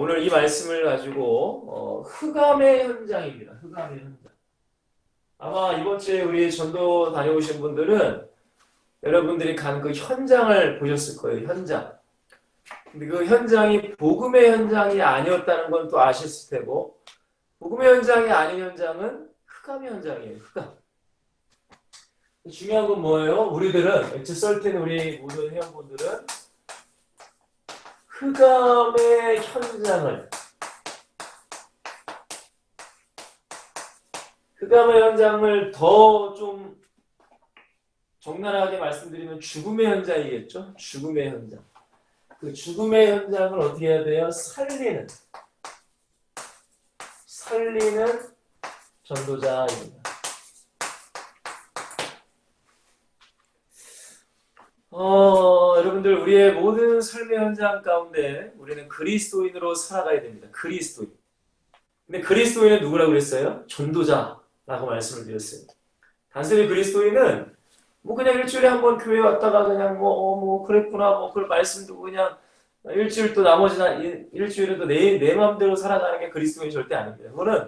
오늘 이 말씀을 가지고 흑암의 현장입니다. 흑암의 현장. 아마 이번 주에 우리 전도 다녀오신 분들은 여러분들이 간 그 현장을 보셨을 거예요. 현장. 근데 그 현장이 복음의 현장이 아니었다는 건 또 아셨을 테고, 복음의 현장이 아닌 현장은 흑암의 현장이에요. 흑암. 중요한 건 뭐예요? 우리들은 엑스설틴 우리 모든 회원분들은 흑암의 현장을 흑암의 현장을 더 좀 적나라하게 말씀드리면 죽음의 현장이겠죠? 죽음의 현장. 그 죽음의 현장을 어떻게 해야 돼요? 살리는 전도자입니다. 여러분들 우리의 모든 삶의 현장 가운데 우리는 그리스도인으로 살아가야 됩니다. 그리스도인. 근데 그리스도인은 누구라고 그랬어요? 전도자라고 말씀을 드렸어요. 단순히 그리스도인은 뭐 그냥 일주일에 한 번 교회 왔다가 그냥 뭐 그랬구나 뭐 그걸 말씀 듣고 그냥 일주일 또 나머지 일주일은 또 내 마음대로 살아가는 게 그리스도인이 절대 아닙니다. 그거는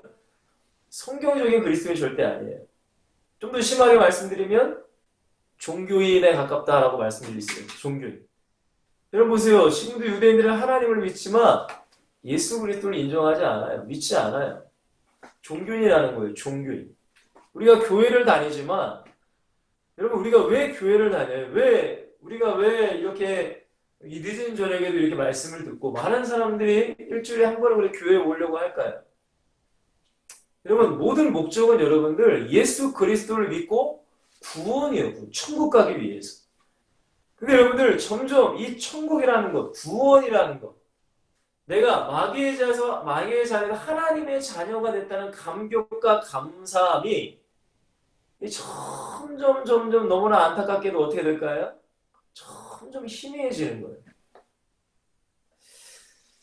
성경적인 그리스도인이 절대 아니에요. 좀 더 심하게 말씀드리면 종교인에 가깝다라고 말씀드릴 수 있어요. 종교인. 여러분 보세요. 지금도 유대인들은 하나님을 믿지만 예수 그리스도를 인정하지 않아요. 믿지 않아요. 종교인이라는 거예요. 종교인. 우리가 교회를 다니지만 여러분 우리가 왜 교회를 다녀요? 우리가 왜 이렇게 이 늦은 저녁에도 이렇게 말씀을 듣고 많은 사람들이 일주일에 한 번은 우리 교회에 오려고 할까요? 여러분 모든 목적은 여러분들 예수 그리스도를 믿고 구원이에요. 천국 가기 위해서. 근데 여러분들 점점 이 천국이라는 것, 구원이라는 것, 내가 마귀의 자녀에서 하나님의 자녀가 됐다는 감격과 감사함이 점점 너무나 안타깝게도 어떻게 될까요? 점점 희미해지는 거예요.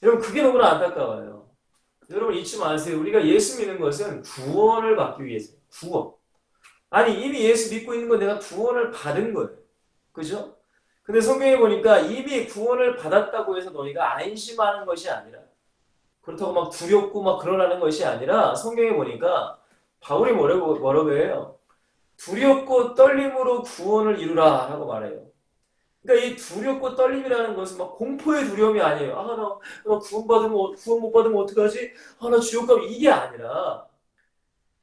여러분 그게 너무나 안타까워요. 여러분 잊지 마세요. 우리가 예수 믿는 것은 구원을 받기 위해서. 구원. 아니 이미 예수 믿고 있는 건 내가 구원을 받은 거예요. 그죠? 근데 성경에 보니까 이미 구원을 받았다고 해서 너희가 안심하는 것이 아니라 그렇다고 막 두렵고 막 그러라는 것이 아니라 성경에 보니까 바울이 뭐라고 해요? 두렵고 떨림으로 구원을 이루라 라고 말해요. 그러니까 이 두렵고 떨림이라는 것은 막 공포의 두려움이 아니에요. 나 구원 못 받으면 어떡하지? 나 지옥 가면 이게 아니라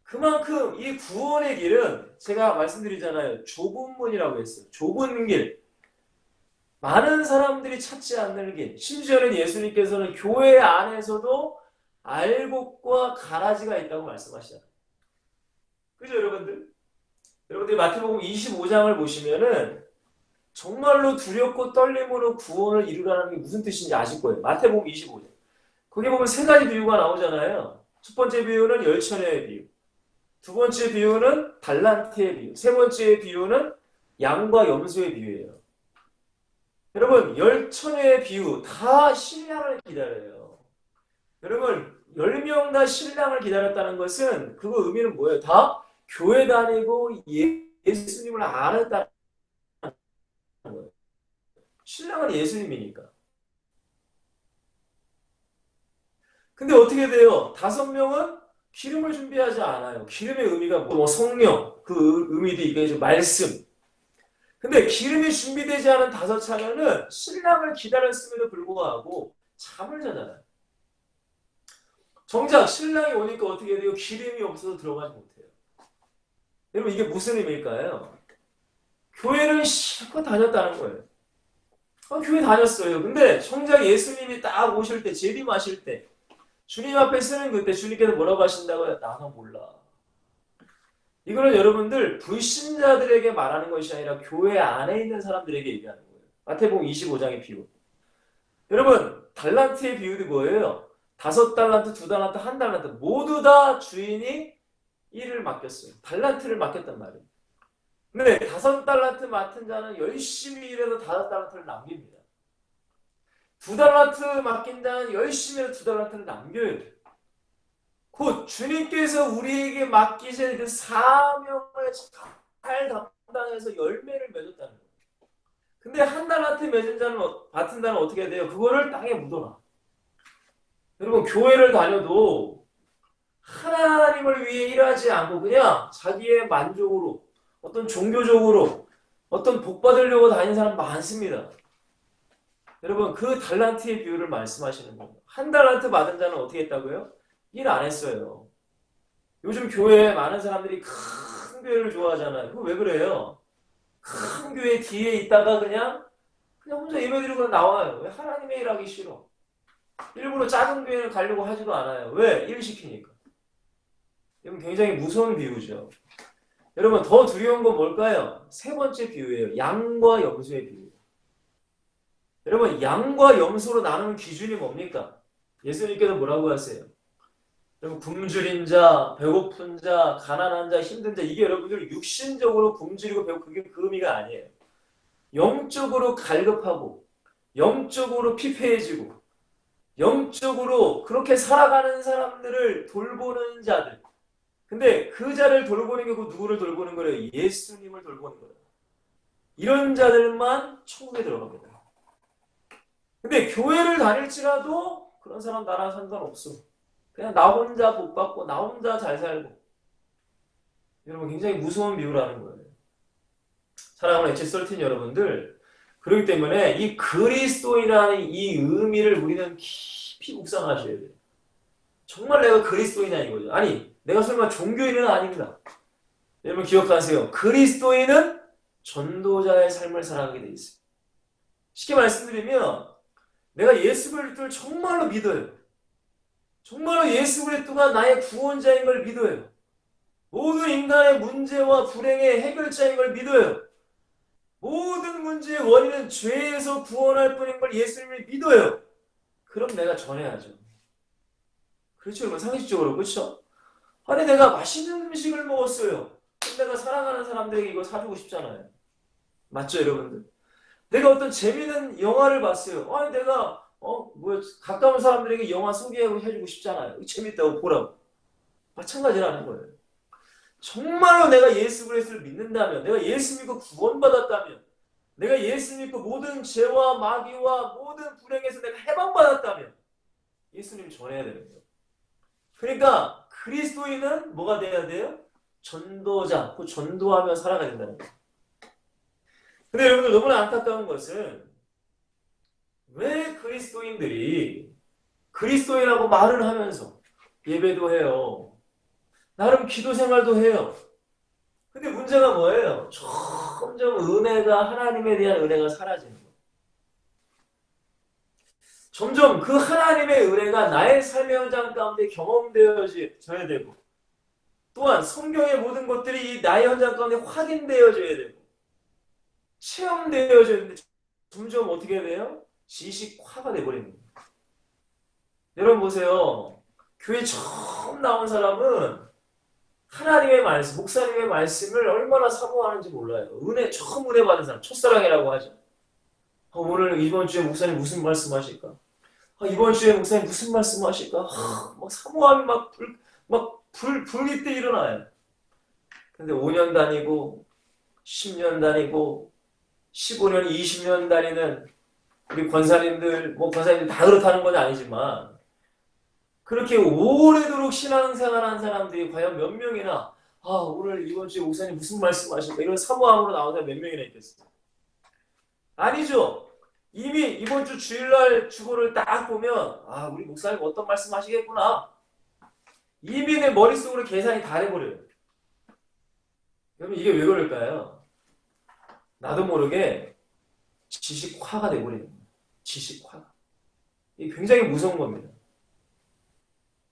그만큼 이 구원의 길은 제가 말씀드리잖아요. 좁은 문이라고 했어요. 좁은 길. 많은 사람들이 찾지 않는 길. 심지어는 예수님께서는 교회 안에서도 알곡과 가라지가 있다고 말씀하시잖아요. 그죠 여러분들? 여러분들이 마태복음 25장을 보시면은 정말로 두렵고 떨림으로 구원을 이루라는 게 무슨 뜻인지 아실 거예요. 마태복음 25장. 거기 보면 세 가지 비유가 나오잖아요. 첫 번째 비유는 열처녀의 비유. 두 번째 비유는 달란트의 비유. 세 번째 비유는 양과 염소의 비유예요. 여러분 열처녀의 비유 다 신랑을 기다려요. 여러분 10명 다 신랑을 기다렸다는 것은 그거 의미는 뭐예요? 다 교회 다니고 예수님을 알았다는 거예요. 신랑은 예수님이니까. 근데 어떻게 돼요? 5명은 기름을 준비하지 않아요. 기름의 의미가 뭐 성령, 그 의미도 이게 말씀. 근데 기름이 준비되지 않은 5차례는 신랑을 기다렸음에도 불구하고 잠을 자잖아요. 정작 신랑이 오니까 어떻게 돼요? 기름이 없어서 들어가지 못해요. 여러분 이게 무슨 의미일까요? 교회를 실컷 다녔다는 거예요. 교회 다녔어요. 근데 정작 예수님이 딱 오실 때, 재림하실 때, 주님 앞에 서는 그때 주님께서 뭐라고 하신다고요? 나는 몰라. 이거는 여러분들 불신자들에게 말하는 것이 아니라 교회 안에 있는 사람들에게 얘기하는 거예요. 마태복음 25장의 비유. 여러분 달란트의 비유도 뭐예요? 5달란트, 2달란트, 1달란트 모두 다 주인이 일을 맡겼어요. 달란트를 맡겼단 말이에요. 근데 5달란트 맡은 자는 열심히 일해서 5달란트를 남깁니다. 2달란트 맡긴 자는 열심히 해서 2달란트를 남겨요. 곧 주님께서 우리에게 맡기신 그 사명을 잘 담당해서 열매를 맺었다는 거예요. 근데 1달란트 맺은 자는 맡은 자는 어떻게 돼요? 그거를 땅에 묻어놔. 여러분 교회를 다녀도 하나님을 위해 일하지 않고 그냥 자기의 만족으로 어떤 종교적으로 어떤 복 받으려고 다니는 사람 많습니다. 여러분 그 달란트의 비율을 말씀하시는 거예요. 한 달란트 받은 자는 어떻게 했다고요? 일 안 했어요. 요즘 교회에 많은 사람들이 큰 교회를 좋아하잖아요. 그거 왜 그래요? 큰 교회 뒤에 있다가 그냥 혼자 예배드리고 나와요. 왜? 하나님의 일하기 싫어. 일부러 작은 교회를 가려고 하지도 않아요. 왜? 일 시키니까. 이건 굉장히 무서운 비유죠. 여러분 더 두려운 건 뭘까요? 세 번째 비유예요. 양과 염소의 비유. 여러분 양과 염소로 나누는 기준이 뭡니까? 예수님께서 뭐라고 하세요? 여러분 굶주린 자, 배고픈 자, 가난한 자, 힘든 자 이게 여러분들 육신적으로 굶주리고 배고 그게 그 의미가 아니에요. 영적으로 갈급하고 영적으로 피폐해지고 영적으로 그렇게 살아가는 사람들을 돌보는 자들. 근데 그 자를 돌보는 게 누구를 돌보는 거예요? 예수님을 돌보는 거예요. 이런 자들만 천국에 들어갑니다. 근데 교회를 다닐지라도 그런 사람 나랑 상관없어. 그냥 나 혼자 복 받고 나 혼자 잘 살고. 여러분 굉장히 무서운 비유라는 거예요. 사랑하는 HSRT 여러분들, 그렇기 때문에 이 그리스도인이라는 이 의미를 우리는 깊이 묵상하셔야 돼요. 정말 내가 그리스도인이냐 이거죠. 아니 내가 설마 종교인은 아닙니다. 여러분 기억하세요. 그리스도인은 전도자의 삶을 살아가게 돼 있어요. 쉽게 말씀드리면 내가 예수 그리스도를 정말로 믿어요. 정말로 예수 그리스도가 나의 구원자인 걸 믿어요. 모든 인간의 문제와 불행의 해결자인 걸 믿어요. 모든 문제의 원인은 죄에서 구원할 뿐인 걸 예수님을 믿어요. 그럼 내가 전해야죠. 그렇죠, 여러분 상식적으로 그렇죠? 아니 내가 맛있는 음식을 먹었어요. 그럼 내가 사랑하는 사람들에게 이거 사주고 싶잖아요. 맞죠, 여러분들? 내가 어떤 재미있는 영화를 봤어요. 아니 내가 가까운 사람들에게 영화 소개하고 해주고 싶잖아요. 재밌다고 보라고. 마찬가지라는 거예요. 정말로 내가 예수 그리스도를 믿는다면, 내가 예수 믿고 구원받았다면, 내가 예수 믿고 모든 죄와 마귀와 모든 불행에서 내가 해방받았다면 예수님 전해야 되는 거예요. 그러니까 그리스도인은 뭐가 돼야 돼요? 전도자, 그 전도하며 살아가야 된다는 거예요. 근데 여러분들 너무나 안타까운 것은 왜 그리스도인들이 그리스도인이라고 말을 하면서 예배도 해요. 나름 기도 생활도 해요. 근데 문제가 뭐예요? 점점 은혜가 하나님에 대한 은혜가 사라지는 거예요. 점점 그 하나님의 은혜가 나의 삶의 현장 가운데 경험되어져야 되고 또한 성경의 모든 것들이 나의 현장 가운데 확인되어져야 되고 체험되어져야 되는데 점점 어떻게 돼요? 지식화가 돼버리는 거예요. 여러분 보세요. 교회 처음 나온 사람은 하나님의 말씀, 목사님의 말씀을 얼마나 사모하는지 몰라요. 처음 은혜 받은 사람, 첫사랑이라고 하죠. 오늘 이번 주에 목사님 무슨 말씀 하실까? 이번 주에 목사님 무슨 말씀 하실까? 막 사모함이 불길 때 일어나요. 근데 5년 다니고, 10년 다니고, 15년, 20년 다니는 우리 권사님들 다 그렇다는 건 아니지만, 그렇게 오래도록 신앙생활한 사람들이 과연 몇 명이나 오늘 이번 주에 목사님 무슨 말씀 하실까? 이런 사모함으로 나온 사람 몇 명이나 있겠어요? 아니죠. 이미 이번 주 주일날 주보를 딱 보면 우리 목사님 어떤 말씀 하시겠구나. 이미 내 머릿속으로 계산이 다 돼버려요. 여러분 이게 왜 그럴까요? 나도 모르게 지식화가 돼버리는 거예요. 지식화가. 이게 굉장히 무서운 겁니다.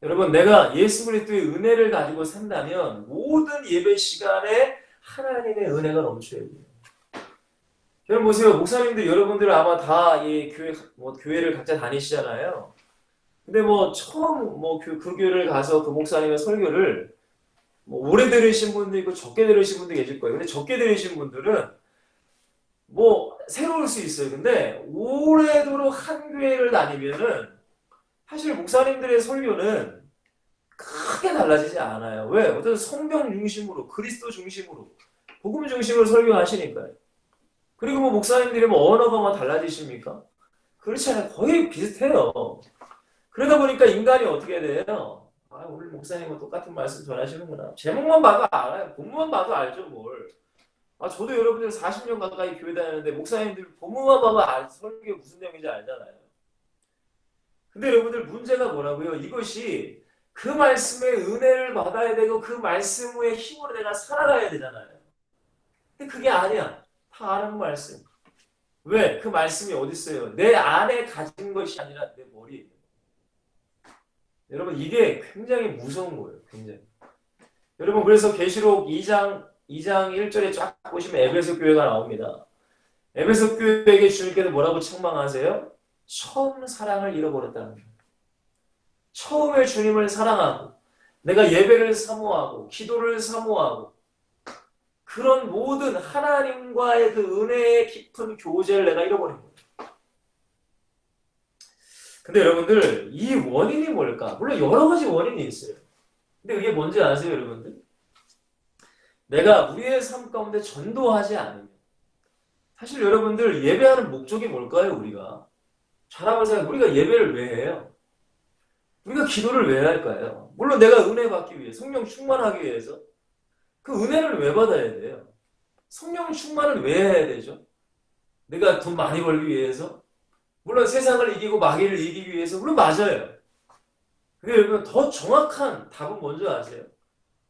여러분 내가 예수 그리스도의 은혜를 가지고 산다면 모든 예배 시간에 하나님의 은혜가 넘쳐야 돼요. 여러분 보세요. 목사님들 여러분들 아마 다 교회를 각자 다니시잖아요. 근데 처음 그 교회를 가서 그 목사님의 설교를 오래 들으신 분도 있고 적게 들으신 분도 계실 거예요. 근데 적게 들으신 분들은 새로울 수 있어요. 근데 오래도록 한 교회를 다니면은 사실 목사님들의 설교는 크게 달라지지 않아요. 왜? 어떤 성경 중심으로, 그리스도 중심으로, 복음 중심으로 설교하시니까요. 그리고 목사님들이 언어가 달라지십니까? 그렇지 않아요. 거의 비슷해요. 그러다 보니까 인간이 어떻게 돼요? 아, 오늘 목사님은 똑같은 말씀 전하시는구나. 제목만 봐도 알아요. 본문만 봐도 알죠, 뭘. 아, 저도 여러분들 40년 가까이 교회 다녔는데 목사님들 본문만 봐도 설교 무슨 내용인지 알잖아요. 근데 여러분들 문제가 뭐라고요? 이것이 그 말씀의 은혜를 받아야 되고 그 말씀의 힘으로 내가 살아가야 되잖아요. 근데 그게 아니야. 다 아는 말씀. 왜? 그 말씀이 어디 있어요? 내 안에 가진 것이 아니라 내 머리에 있는 거예요. 여러분 이게 굉장히 무서운 거예요. 굉장히. 여러분 그래서 계시록 2장 1절에 쫙 보시면 에베소 교회가 나옵니다. 에베소 교회에게 주님께서 뭐라고 책망하세요? 처음 사랑을 잃어버렸다는 거예요. 처음에 주님을 사랑하고 내가 예배를 사모하고 기도를 사모하고 그런 모든 하나님과의 그 은혜의 깊은 교제를 내가 잃어버린 거예요. 근데 여러분들 이 원인이 뭘까? 물론 여러 가지 원인이 있어요. 근데 그게 뭔지 아세요, 여러분들? 내가 우리의 삶 가운데 전도하지 않으면 사실 여러분들 예배하는 목적이 뭘까요, 우리가? 잘 한번 생각해. 우리가 예배를 왜 해요? 우리가 기도를 왜 할까요? 물론 내가 은혜 받기 위해, 성령 충만하기 위해서 그 은혜를 왜 받아야 돼요? 성령 충만을 왜 해야 되죠? 내가 돈 많이 벌기 위해서? 물론 세상을 이기고 마귀를 이기기 위해서 물론 맞아요. 근데 여러분 더 정확한 답은 뭔지 아세요?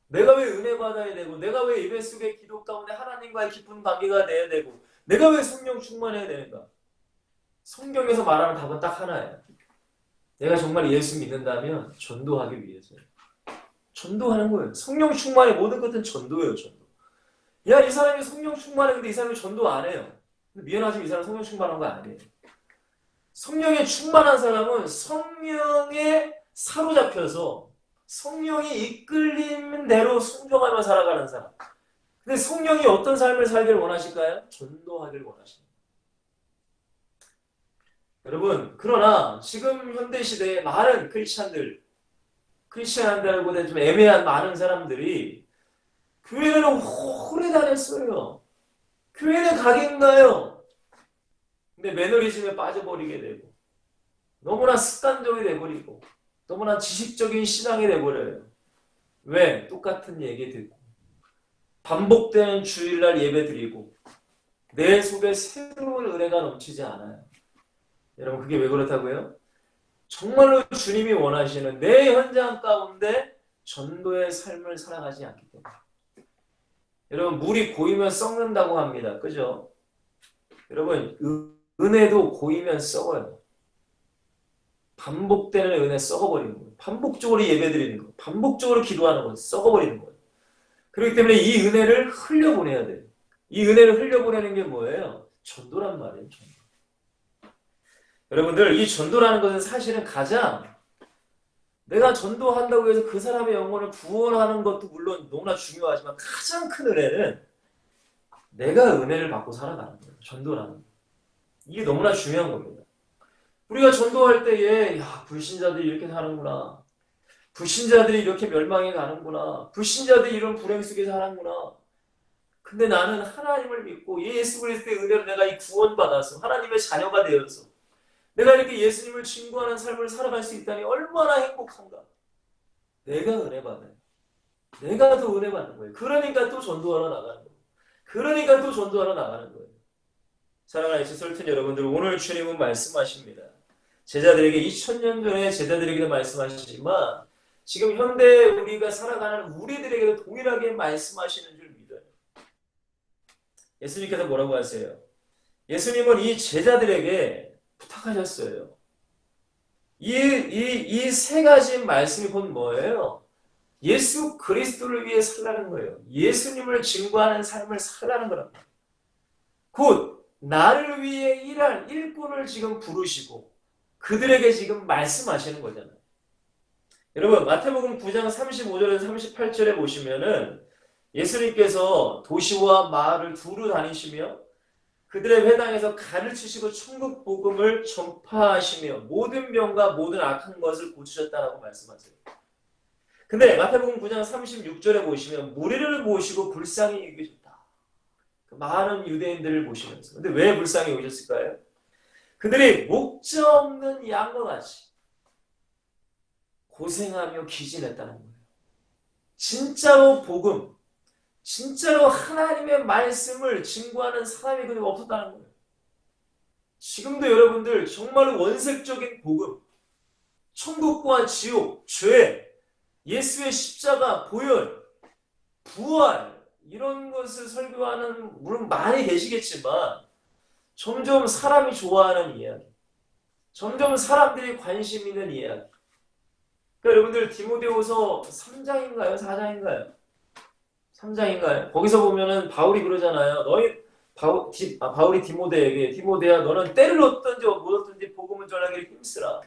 내가 왜 은혜 받아야 되고 내가 왜 예배 속의 기도 가운데 하나님과의 깊은 관계가 돼야 되고 내가 왜 성령 충만해야 되는가? 성경에서 말하는 답은 딱 하나예요. 내가 정말 예수 믿는다면 전도하기 위해서요. 전도하는 거예요. 성령 충만의 모든 것은 전도예요. 전도. 야, 이 사람이 성령 충만해. 근데 이 사람이 전도 안 해요. 미안하지만 이 사람 성령 충만한 거 아니에요. 성령에 충만한 사람은 성령에 사로잡혀서 성령이 이끌리는 대로 순종하며 살아가는 사람. 근데 성령이 어떤 삶을 살기를 원하실까요? 전도하기를 원하십니다. 여러분, 그러나 지금 현대시대에 많은 크리스찬들하고 좀 애매한 많은 사람들이 교회는 오래 다녔어요. 교회는 가긴 가요. 근데 매너리즘에 빠져버리게 되고 너무나 습관적이 돼버리고 너무나 지식적인 신앙이 돼버려요. 왜? 똑같은 얘기 듣고 반복되는 주일날 예배 드리고 내 속에 새로운 은혜가 넘치지 않아요. 여러분 그게 왜 그렇다고요? 정말로 주님이 원하시는 내 현장 가운데 전도의 삶을 살아가지 않기 때문에. 여러분 물이 고이면 썩는다고 합니다. 그죠? 여러분 은혜도 고이면 썩어요. 반복되는 은혜 썩어버리는 거예요. 반복적으로 예배드리는 거, 반복적으로 기도하는 거 썩어버리는 거예요. 그렇기 때문에 이 은혜를 흘려보내야 돼요. 이 은혜를 흘려보내는 게 뭐예요? 전도란 말이에요. 전도. 여러분들 이 전도라는 것은 사실은 가장 내가 전도한다고 해서 그 사람의 영혼을 구원하는 것도 물론 너무나 중요하지만 가장 큰 은혜는 내가 은혜를 받고 살아가는 거예요. 전도라는 거. 이게 너무나 중요한 겁니다. 우리가 전도할 때에 야 불신자들이 이렇게 사는구나. 불신자들이 이렇게 멸망해 가는구나. 불신자들이 이런 불행 속에 사는구나. 근데 나는 하나님을 믿고 예수 그리스도의 은혜로 내가 이 구원받아서 하나님의 자녀가 되어서 내가 이렇게 예수님을 증거하는 삶을 살아갈 수 있다니 얼마나 행복한가. 내가 은혜 받아요. 내가 더 은혜 받는 거예요. 그러니까 또 전도하러 나가는 거예요. 그러니까 또 전도하러 나가는 거예요. 사랑하는 지설튼 여러분들 오늘 주님은 말씀하십니다. 제자들에게 2000년 전에 제자들에게도 말씀하시지만 지금 현대 우리가 살아가는 우리들에게도 동일하게 말씀하시는 줄 믿어요. 예수님께서 뭐라고 하세요? 예수님은 이 제자들에게 부탁하셨어요. 이 세 가지 말씀이 곧 뭐예요? 예수 그리스도를 위해 살라는 거예요. 예수님을 증거하는 삶을 살라는 거랍니다. 곧 나를 위해 일할 일꾼을 지금 부르시고 그들에게 지금 말씀하시는 거잖아요. 여러분 마태복음 9장 35절에서 38절에 보시면은 예수님께서 도시와 마을을 두루 다니시며 그들의 회당에서 가르치시고 천국 복음을 전파하시며 모든 병과 모든 악한 것을 고치셨다라고 말씀하세요. 근데 마태복음 9장 36절에 보시면 무리를 모시고 불쌍히 여기셨다. 그 많은 유대인들을 모시면서. 근데 왜 불쌍히 여기셨을까요? 그들이 목자 없는 양과 같이 고생하며 기진했다는 거예요. 진짜로 복음, 진짜로 하나님의 말씀을 증거하는 사람이 그리고 없었다는 거예요. 지금도 여러분들 정말로 원색적인 복음, 천국과 지옥, 죄, 예수의 십자가, 보혈, 부활 이런 것을 설교하는 물론 많이 계시겠지만 점점 사람이 좋아하는 이야기, 점점 사람들이 관심 있는 이야기. 그러니까 여러분들 디모데후서 3장인가요? 4장인가요? 3장인가요? 거기서 보면은 바울이 그러잖아요. 바울이 디모데에게 디모데야 너는 때를 얻든지 못 얻든지 복음을 전하기를 힘쓰라.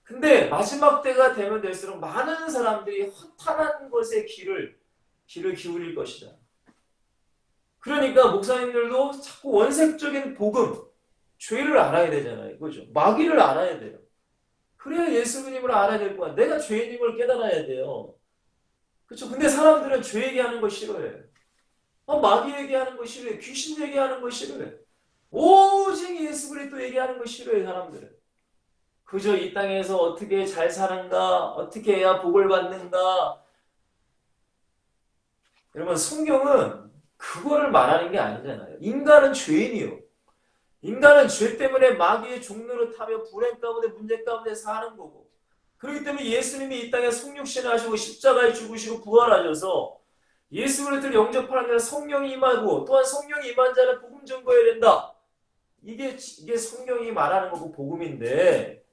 근데 마지막 때가 되면 될수록 많은 사람들이 허탄한 것에 귀를 기울일 것이다. 그러니까 목사님들도 자꾸 원색적인 복음, 죄를 알아야 되잖아요. 그죠? 마귀를 알아야 돼요. 그래야 예수님을 알아야 될 거야. 내가 죄인임을 깨달아야 돼요. 그렇죠? 근데 사람들은 죄 얘기하는 거 싫어해요. 마귀 얘기하는 거 싫어해요. 귀신 얘기하는 거 싫어해요. 오직 예수 그리스도 얘기하는 거 싫어해요, 사람들은. 그저 이 땅에서 어떻게 잘 사는가, 어떻게 해야 복을 받는가. 여러분, 성경은 그거를 말하는 게 아니잖아요. 인간은 죄인이요. 인간은 죄 때문에 마귀의 종로를 타며 불행 가운데 문제 가운데 사는 거고, 그렇기 때문에 예수님이 이 땅에 성육신 하시고 십자가에 죽으시고 부활하셔서 예수 그리스도를 영접하면 성령이 임하고 또한 성령이 임한 자는 복음 전거해야 된다. 이게 성경이 말하는 거고 복음인데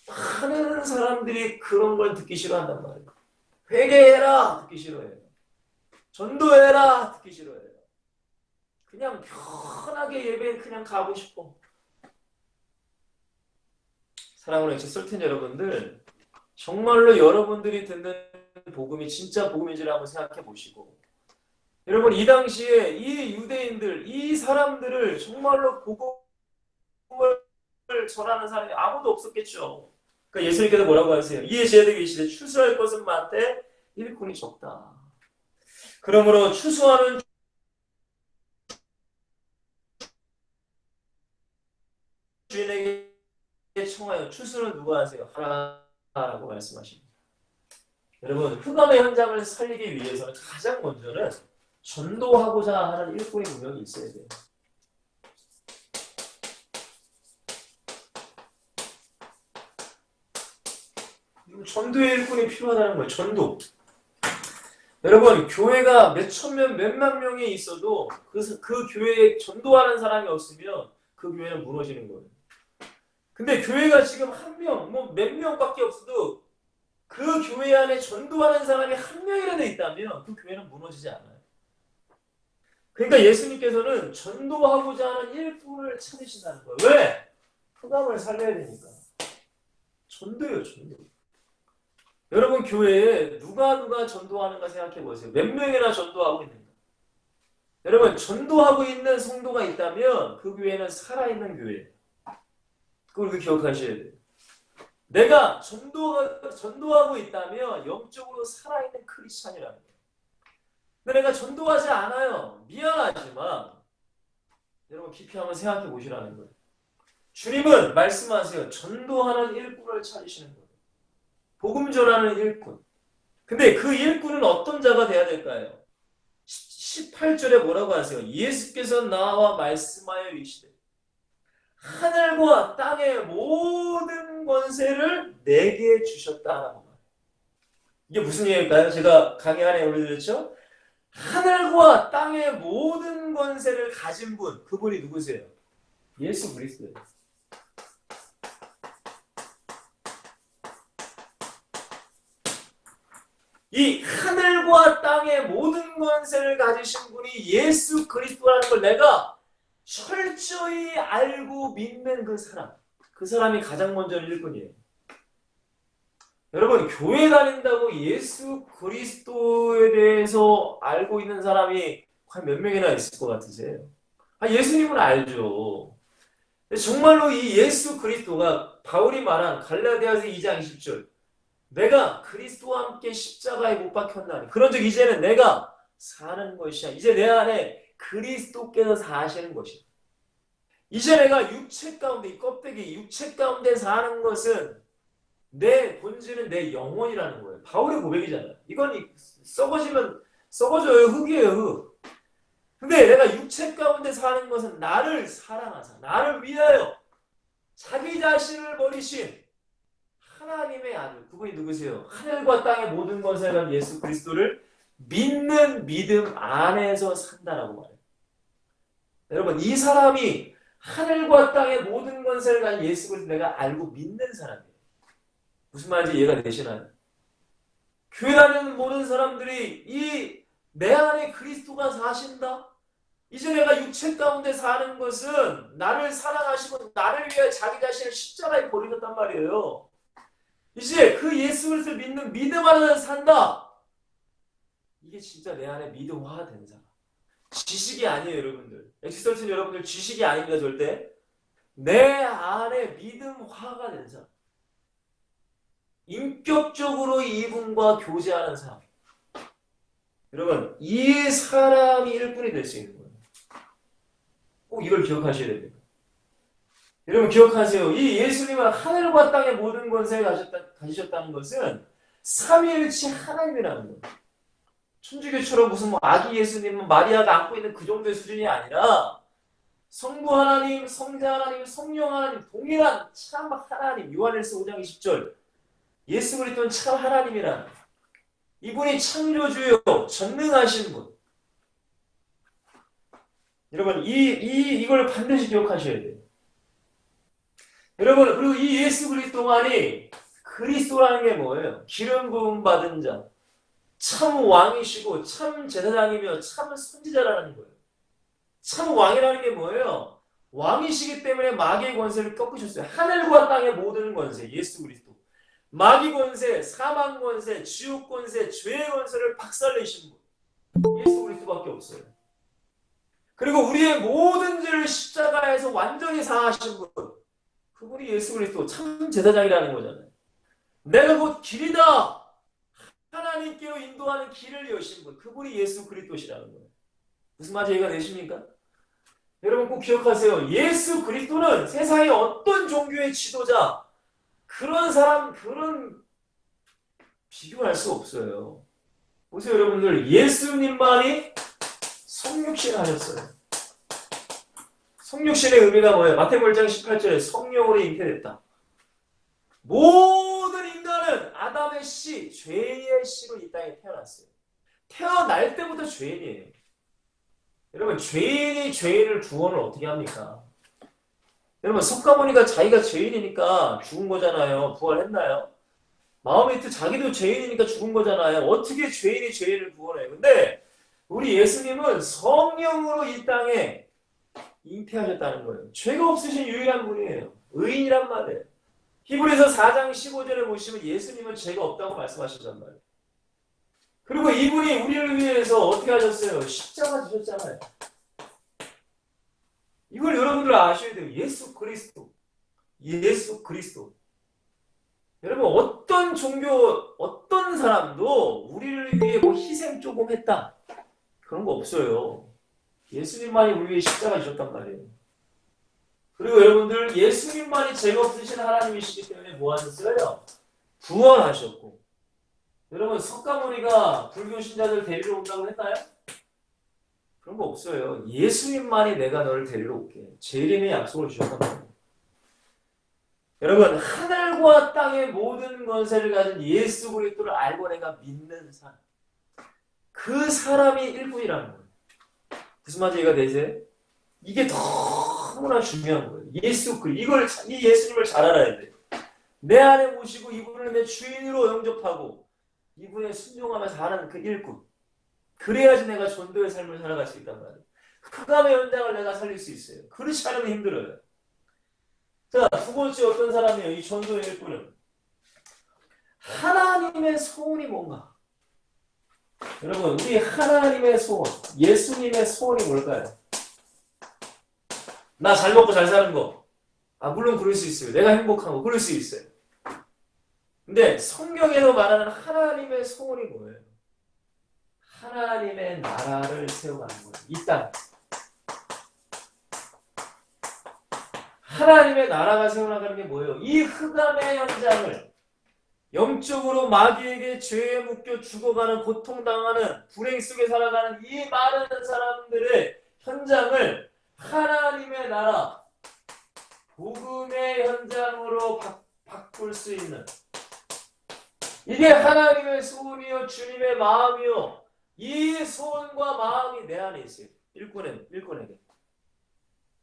많은 사람들이 그런 걸 듣기 싫어한단 말이에요. 회개해라 듣기 싫어해요. 전도해라 듣기 싫어해요. 그냥 편하게 예배에 그냥 가고 싶어. 사랑하는 액체 솔텐 여러분들, 정말로 여러분들이 듣는 복음이 진짜 복음인지를 한번 생각해 보시고, 여러분 이 당시에 이 유대인들, 이 사람들을 정말로 복음을 전하는 사람이 아무도 없었겠죠. 그러니까 예수님께서 뭐라고 하세요? 이에 제자들이 이르시되 추수할 것은 많되 일꾼이 적다. 그러므로 추수하는 주인에게 청하여 추수는 누가 하세요? 하라고 말씀하십니다. 여러분 흑암의 현장을 살리기 위해서는 가장 먼저는 전도하고자 하는 일꾼의 능력이 있어야 돼요. 전도의 일꾼이 필요하다는 거예요. 전도. 여러분 교회가 몇천 명, 몇만 명이 있어도 그 교회에 전도하는 사람이 없으면 그 교회는 무너지는 거예요. 근데 교회가 지금 한 명, 몇 명밖에 없어도 그 교회 안에 전도하는 사람이 한 명이라도 있다면 그 교회는 무너지지 않아요. 그러니까 예수님께서는 전도하고자 하는 일꾼을 찾으신다는 거예요. 왜? 흑암을 살려야 되니까. 전도예요, 전도. 여러분 교회에 누가 전도하는가 생각해 보세요. 몇 명이나 전도하고 있는가? 여러분 전도하고 있는 성도가 있다면 그 교회는 살아있는 교회예요. 그걸 기억하셔야 돼요. 내가 전도하고 있다면 영적으로 살아있는 크리스찬이라는 거예요. 근데 내가 전도하지 않아요. 미안하지만 여러분 깊이 한번 생각해 보시라는 거예요. 주님은 말씀하세요. 전도하는 일꾼을 찾으시는 거예요. 복음 전하는 일꾼. 근데 그 일꾼은 어떤 자가 돼야 될까요? 18절에 뭐라고 하세요? 예수께서 나와 말씀하여 이르시되 하늘과 땅의 모든 권세를 내게 주셨다라고 말해요. 이게 무슨 얘기일까요? 제가 강의 안에 올려드렸죠? 하늘과 땅의 모든 권세를 가진 분, 그분이 누구세요? 예수 그리스도예요. 이 하늘과 땅의 모든 권세를 가지신 분이 예수 그리스도라는 걸 내가 철저히 알고 믿는 그 사람이 가장 먼저 일꾼이에요. 여러분 교회 다닌다고 예수 그리스도에 대해서 알고 있는 사람이 한 몇 명이나 있을 것 같으세요? 예수님은 알죠. 정말로 이 예수 그리스도가 바울이 말한 갈라디아서 2장 20절 내가 그리스도와 함께 십자가에 못 박혔나니 그런즉 이제는 내가 사는 것이야. 이제 내 안에 그리스도께서 사시는 것이야. 이제 내가 육체 가운데 이 껍데기 육체 가운데 사는 것은 내 본질은 내 영혼이라는 거예요. 바울의 고백이잖아요. 이건 썩어지면 썩어져요. 흙이에요. 흙. 근데 내가 육체 가운데 사는 것은 나를 사랑하사 나를 위하여 자기 자신을 버리신 하나님의 아들, 그분이 누구세요? 하늘과 땅의 모든 것을 간 예수 그리스도를 믿는 믿음 안에서 산다라고 말해요. 여러분, 이 사람이 하늘과 땅의 모든 것을 간 예수 그리스도 내가 알고 믿는 사람이에요. 무슨 말인지 이해가 되시나요? 교회 다니는 모든 사람들이 이 내 안에 그리스도가 사신다? 이제 내가 육체 가운데 사는 것은 나를 사랑하시고 나를 위해 자기 자신을 십자가에 버리셨단 말이에요. 이제 그 예수 그리스도를 믿는 믿음 안에서 산다. 이게 진짜 내 안에 믿음화가 되는 사람. 지식이 아니에요, 여러분들. 엑시설슨 여러분들 지식이 아닙니다, 절대. 내 안에 믿음화가 되는 사람. 인격적으로 이분과 교제하는 사람. 여러분, 이 사람이 일꾼이 될 수 있는 거예요. 꼭 이걸 기억하셔야 됩니다. 여러분 기억하세요. 이 예수님은 하늘과 땅의 모든 권세를 가지셨다는 것은 삼위일체 하나님이라는 거예요. 천주교처럼 무슨 아기 예수님은 마리아가 안고 있는 그 정도의 수준이 아니라 성부 하나님, 성자 하나님, 성령 하나님 동일한 참 하나님. 요한일서 5장 20절 예수 그리스도는 참 하나님이라는 이분이 창조주요 전능하신 분. 여러분 이걸 반드시 기억하셔야 돼요. 여러분 그리고 이 예수 그리스도만이 그리스도라는 게 뭐예요? 기름 부음 받은 자, 참 왕이시고 참 제사장이며 참 선지자라는 거예요. 참 왕이라는 게 뭐예요? 왕이시기 때문에 마귀의 권세를 꺾으셨어요. 하늘과 땅의 모든 권세, 예수 그리스도. 마귀 권세, 사망 권세, 지옥 권세, 죄의 권세를 박살내신 분. 예수 그리스도밖에 없어요. 그리고 우리의 모든 죄를 십자가에서 완전히 사하신 분. 그분이 예수 그리스도 참 제사장이라는 거잖아요. 내가 곧 길이다. 하나님께로 인도하는 길을 여신 분. 그분이 예수 그리스도시라는 거예요. 무슨 말인지 이해가 되십니까? 여러분 꼭 기억하세요. 예수 그리스도는 세상의 어떤 종교의 지도자 그런 사람 그런 비교할 수 없어요. 보세요 여러분들. 예수님만이 성육신 하셨어요. 성육신의 의미가 뭐예요? 마태복음 1장 18절에 성령으로 잉태됐다. 모든 인간은 아담의 씨, 죄의 씨로 이 땅에 태어났어요. 태어날 때부터 죄인이에요. 여러분 죄인이 죄인을 구원을 어떻게 합니까? 여러분 석가모니가 자기가 죄인이니까 죽은 거잖아요. 부활했나요? 마호메트 자기도 죄인이니까 죽은 거잖아요. 어떻게 죄인이 죄인을 구원해요? 근데 우리 예수님은 성령으로 이 땅에 잉태하셨다는 거예요. 죄가 없으신 유일한 분이에요. 의인이란 말이에요. 히브리서 4장 15절에 보시면 예수님은 죄가 없다고 말씀하시단 말이에요. 그리고 이분이 우리를 위해서 어떻게 하셨어요? 십자가 지셨잖아요. 이걸 여러분들 아셔야 돼요. 예수 그리스도. 예수 그리스도. 여러분 어떤 종교, 어떤 사람도 우리를 위해 뭐 희생 조금 했다. 그런 거 없어요. 예수님만이 우리 위해 십자가 지셨단 말이에요. 그리고 여러분들 예수님만이 죄가 없으신 하나님이시기 때문에 뭐 하셨어요? 구원하셨고. 여러분 석가모니가 불교 신자들 데리러 온다고 했나요? 그런 거 없어요. 예수님만이 내가 너를 데리러 올게. 재림의 약속을 주셨단 말이에요. 여러분 하늘과 땅의 모든 권세를 가진 예수 그리스도를 알고 내가 믿는 사람. 그 사람이 일꾼이라는 거예요. 무슨 말인지 이해가 되세요? 이게 너무나 중요한 거예요. 이 예수님을 잘 알아야 돼요. 내 안에 모시고 이분을 내 주인으로 영접하고 이분의 순종하면서 하는 그 일꾼. 그래야지 내가 전도의 삶을 살아갈 수 있단 말이에요. 흑암의 현장을 내가 살릴 수 있어요. 그렇지 않으면 힘들어요. 자, 두 번째 어떤 사람이에요? 이 전도의 일꾼은 하나님의 소원이 뭔가? 여러분 우리 하나님의 소원, 예수님의 소원이 뭘까요? 나 잘 먹고 잘 사는 거. 물론 그럴 수 있어요. 내가 행복한 거 그럴 수 있어요. 근데 성경에서 말하는 하나님의 소원이 뭐예요? 하나님의 나라를 세워가는 거예요. 이 땅. 하나님의 나라가 세워나가는 게 뭐예요? 이 흑암의 현장을 영적으로 마귀에게 죄에 묶여 죽어가는 고통당하는 불행 속에 살아가는 이 많은 사람들의 현장을 하나님의 나라 복음의 현장으로 바꿀 수 있는 이게 하나님의 소원이요 주님의 마음이요 이 소원과 마음이 내 안에 있어요. 일꾼에게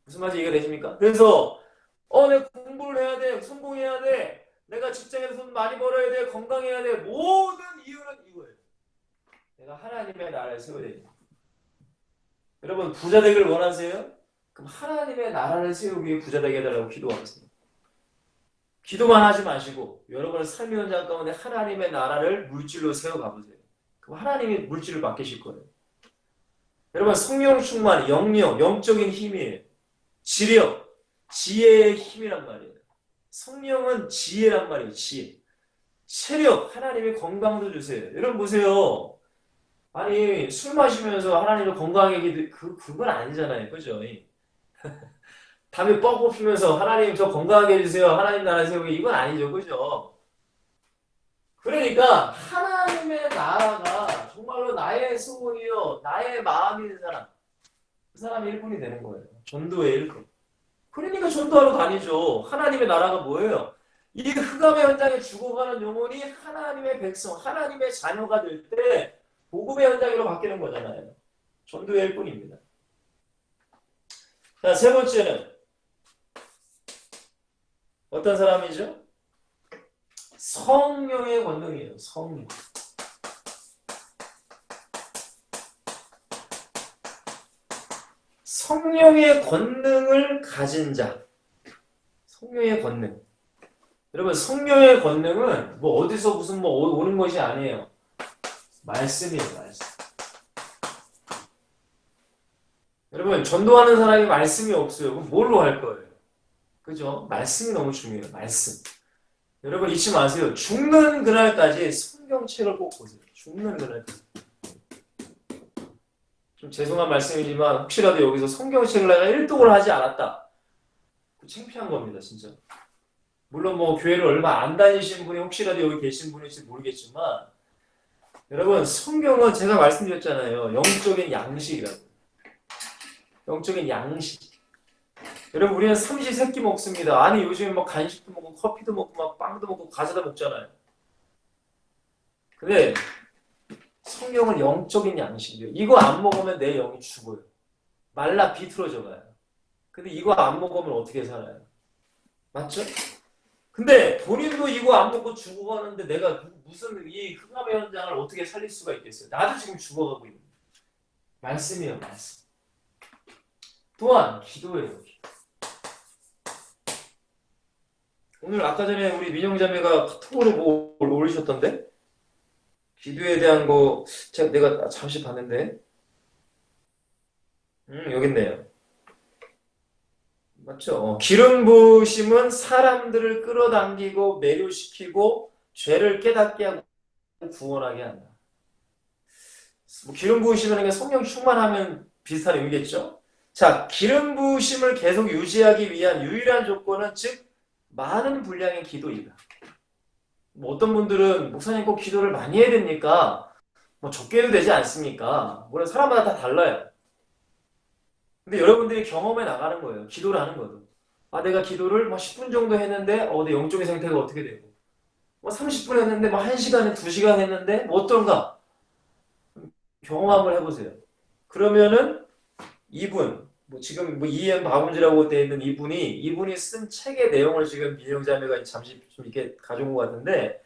무슨 말인지 이해가 되십니까? 그래서 내가 공부를 해야 돼 성공해야 돼 내가 직장에서 돈 많이 벌어야 돼 건강해야 돼 모든 이유는 이거예요. 내가 하나님의 나라를 세워야 돼. 여러분 부자 되기를 원하세요? 그럼 하나님의 나라를 세우기 위해 부자 되게 해달라고 기도하세요. 기도만 하지 마시고 여러분의 삶의 현장 가운데 하나님의 나라를 물질로 세워가보세요. 그럼 하나님이 물질을 맡기실 거예요. 여러분 성령 충만, 영력, 영적인 힘이에요. 지력, 지혜의 힘이란 말이에요. 성령은 지혜란 말이에요. 지혜. 체력, 하나님이 건강도 주세요. 여러분 보세요. 아니 술 마시면서 하나님을 건강하게 그건 아니잖아요. 그죠? 담배 뻥뻥 피면서 하나님 저 건강하게 해주세요. 하나님 나라 세우기 이건 아니죠. 그죠? 그러니까 하나님의 나라가 정말로 나의 소원이요. 나의 마음인 사람. 그 사람이 일꾼이 되는 거예요. 전도의 일꾼. 그러니까 전도하러 다니죠. 하나님의 나라가 뭐예요? 이 흑암의 현장에 죽어가는 영혼이 하나님의 백성, 하나님의 자녀가 될 때 복음의 현장으로 바뀌는 거잖아요. 전도의 일꾼입니다. 자, 세 번째는 어떤 사람이죠? 성령의 권능이에요. 성령. 성령의 권능을 가진 자. 성령의 권능. 여러분 성령의 권능은 뭐 어디서 무슨 뭐 오는 것이 아니에요. 말씀이에요. 말씀. 여러분 전도하는 사람이 말씀이 없어요. 그럼 뭘로 할 거예요? 그죠? 말씀이 너무 중요해요. 말씀. 여러분 잊지 마세요. 죽는 그날까지 성경책을 꼭 보세요. 죽는 그날까지. 좀 죄송한 말씀이지만 혹시라도 여기서 성경책을 내가 일독을 하지 않았다. 창피한 겁니다. 진짜. 물론 뭐 교회를 얼마 안 다니신 분이 혹시라도 여기 계신 분일지 모르겠지만 여러분 성경은 제가 말씀드렸잖아요. 영적인 양식이라고. 영적인 양식. 여러분 우리는 삼시세끼 먹습니다. 아니 요즘에 막 간식도 먹고 커피도 먹고 막 빵도 먹고 과자도 먹잖아요. 근데 성경은 영적인 양식이에요. 이거 안 먹으면 내 영이 죽어요. 말라 비틀어져 가요. 근데 이거 안 먹으면 어떻게 살아요? 맞죠? 근데 본인도 이거 안 먹고 죽어가는데 내가 무슨 이 흑암의 현장을 어떻게 살릴 수가 있겠어요? 나도 지금 죽어가고 있는 말씀이에요. 말씀. 또한 기도예요. 오늘 아까 전에 우리 민영자매가 카톡으로 뭐 올리셨던데? 기도에 대한 거 내가 잠시 봤는데 여기 있네요. 맞죠? 기름 부으심은 사람들을 끌어당기고 매료시키고 죄를 깨닫게 하고 구원하게 한다. 뭐 기름 부으심이라는 게 성령 충만하면 비슷한 의미겠죠? 자, 기름 부으심을 계속 유지하기 위한 유일한 조건은 즉 많은 분량의 기도이다. 뭐 어떤 분들은 목사님 꼭 기도를 많이 해야 됩니까? 뭐 적게 해도 되지 않습니까? 물론 사람마다 다 달라요. 근데 여러분들이 경험해 나가는 거예요. 기도를 하는 거죠. 아, 내가 기도를 뭐 10분 정도 했는데, 내 영적인 상태가 어떻게 되고, 뭐 30분 했는데, 뭐 1시간에 2시간 했는데, 뭐 어떤가? 경험을 해보세요. 그러면은 이분, 뭐 지금 뭐 이엠 박음지라고 되어 있는 이분이 쓴 책의 내용을 지금 민영자매가 잠시 좀 이렇게 가져온 것 같은데,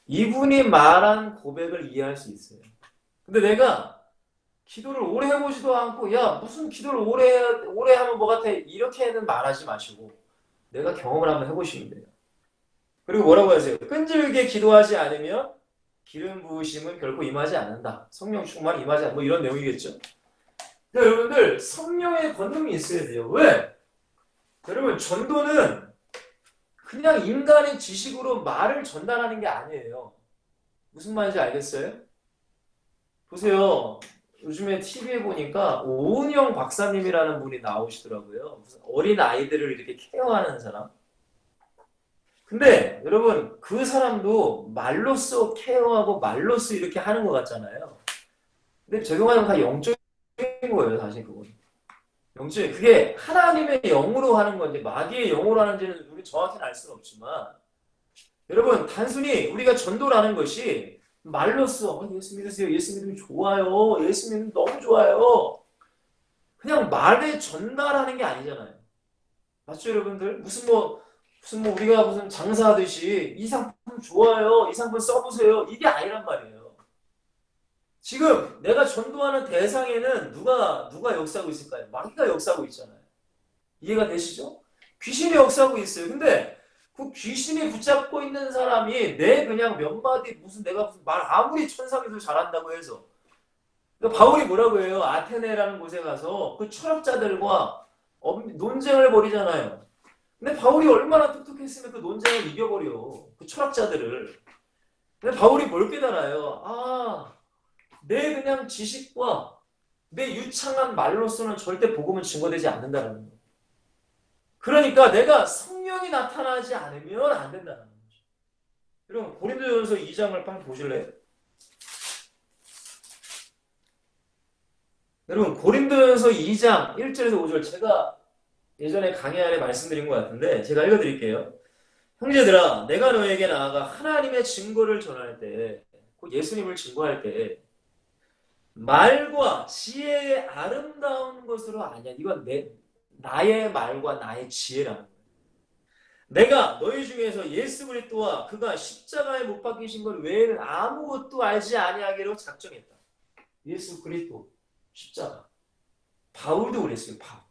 이분이 말한 고백을 이해할 수 있어요. 근데 내가 기도를 오래 해보지도 않고 야 무슨 기도를 오래 하면 뭐 같아 이렇게는 말하지 마시고 내가 경험을 한번 해보시면 돼요. 그리고 뭐라고 하세요? 끈질기게 기도하지 않으면 기름 부으심은 결코 임하지 않는다. 성령 충만 임하지 않는다. 뭐 이런 내용이겠죠. 근데 여러분들 성령의 권능이 있어야 돼요. 왜? 여러분 전도는 그냥 인간의 지식으로 말을 전달하는 게 아니에요. 무슨 말인지 알겠어요? 보세요. 요즘에 TV에 보니까 오은영 박사님이라는 분이 나오시더라고요. 무슨 어린 아이들을 이렇게 케어하는 사람. 근데 여러분 그 사람도 말로써 케어하고 말로써 이렇게 하는 것 같잖아요. 근데 적용하는 건 다 영적인 거예요. 사실 그건. 영적인 그게 하나님의 영으로 하는 건지 마귀의 영으로 하는지는 우리 정확히는 알 수는 없지만 여러분 단순히 우리가 전도를 하는 것이 말로써 예수 믿으세요. 예수 믿으면 좋아요. 예수 믿으면 너무 좋아요. 그냥 말에 전달하는 게 아니잖아요. 맞죠 여러분들? 무슨 뭐 우리가 무슨 장사하듯이 이 상품 좋아요. 이 상품 써보세요. 이게 아니란 말이에요. 지금 내가 전도하는 대상에는 누가 역사하고 있을까요? 마귀가 역사하고 있잖아요. 이해가 되시죠? 귀신이 역사하고 있어요. 근데 그 귀신이 붙잡고 있는 사람이 내 그냥 몇 마디 내가 무슨 말 아무리 천상에서 잘한다고 해서 그러니까 바울이 뭐라고 해요? 아테네라는 곳에 가서 그 철학자들과 논쟁을 벌이잖아요. 근데 바울이 얼마나 똑똑했으면 그 논쟁을 이겨버려. 그 철학자들을. 근데 바울이 뭘 깨달아요? 내 그냥 지식과 내 유창한 말로서는 절대 복음은 증거되지 않는다는 거예요. 그러니까 내가 성령이 나타나지 않으면 안 된다는 거죠. 여러분 고린도전서 2장을 빨리 보실래요? 여러분 고린도전서 2장 1절에서 5절 제가 예전에 강의 안에 말씀드린 것 같은데 제가 읽어드릴게요. 형제들아 내가 너에게 나아가 하나님의 증거를 전할 때 곧 예수님을 증거할 때 말과 지혜의 아름다운 것으로 아니야. 이건 나의 말과 나의 지혜라는 거예요. 내가 너희 중에서 예수 그리스도와 그가 십자가에 못 박히신 것 외에는 아무것도 알지 아니하기로 작정했다. 예수 그리스도 십자가. 바울도 그랬어요. 바울.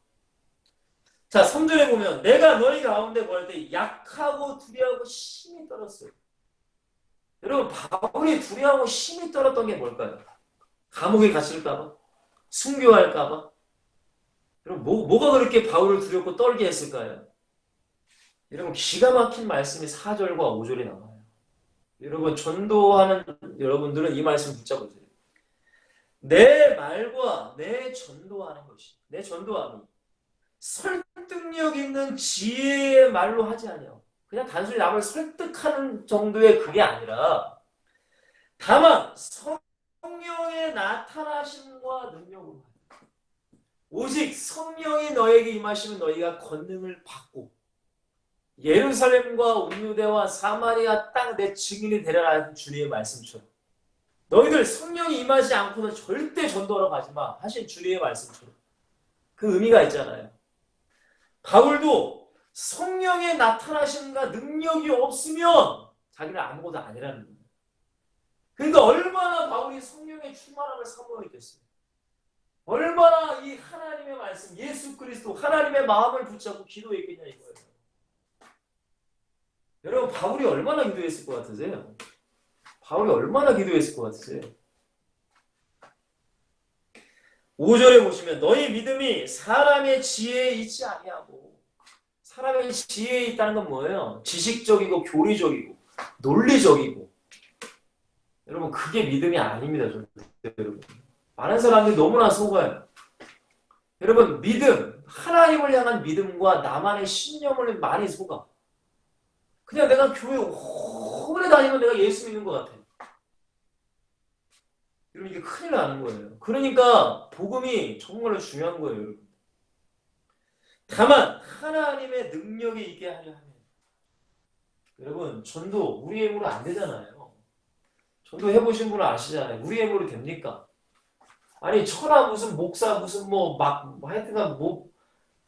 자 3절에 보면 내가 너희 가운데 보낼 때 약하고 두려워하고 심히 떨었어요. 여러분 바울이 두려워하고 심히 떨었던 게 뭘까요? 감옥에 갇힐까봐? 순교할까봐? 여러분 뭐가 그렇게 바울을 두렵고 떨게 했을까요? 여러분 기가 막힌 말씀이 4절과 5절에 나와요. 여러분 전도하는 여러분들은 이 말씀 붙잡으세요. 내 말과 내 전도하는 것이 내 전도함이 설득력 있는 지혜의 말로 하지 않아요. 그냥 단순히 남을 설득하는 정도의 그게 아니라 다만 성령의 나타나심과 능력으로 오직 성령이 너에게 임하시면 너희가 권능을 받고 예루살렘과 온 유대와 사마리아 땅 내 증인이 되리라는 주님의 말씀처럼 너희들 성령이 임하지 않고는 절대 전도하러 가지마 하신 주님의 말씀처럼 그 의미가 있잖아요. 바울도 성령의 나타나심과 능력이 없으면 자기는 아무것도 아니라는 거예요. 그러니까 얼마나 바울이 성령의 충만함을 사모했겠어요. 얼마나 이 하나님의 말씀 예수 그리스도 하나님의 마음을 붙잡고 기도했겠냐 이거예요. 여러분 바울이 얼마나 기도했을 것 같으세요? 바울이 얼마나 기도했을 것 같으세요? 5절에 보시면 너희 믿음이 사람의 지혜에 있지 아니하고 사람의 지혜에 있다는 건 뭐예요? 지식적이고 교리적이고 논리적이고 여러분 그게 믿음이 아닙니다. 여러분 많은 사람들이 너무나 속아요. 여러분 믿음 하나님을 향한 믿음과 나만의 신념을 많이 속아. 그냥 내가 교회 오래 다니면 내가 예수 믿는 것 같아. 여러분 이게 큰일 나는 거예요. 그러니까 복음이 정말로 중요한 거예요. 여러분. 다만 하나님의 능력이 있게 하려 하면 여러분 전도 우리의 힘으로 안 되잖아요. 전도 해보신 분은 아시잖아요. 우리의 힘으로 됩니까? 아니 천하 무슨 목사 무슨 하여튼간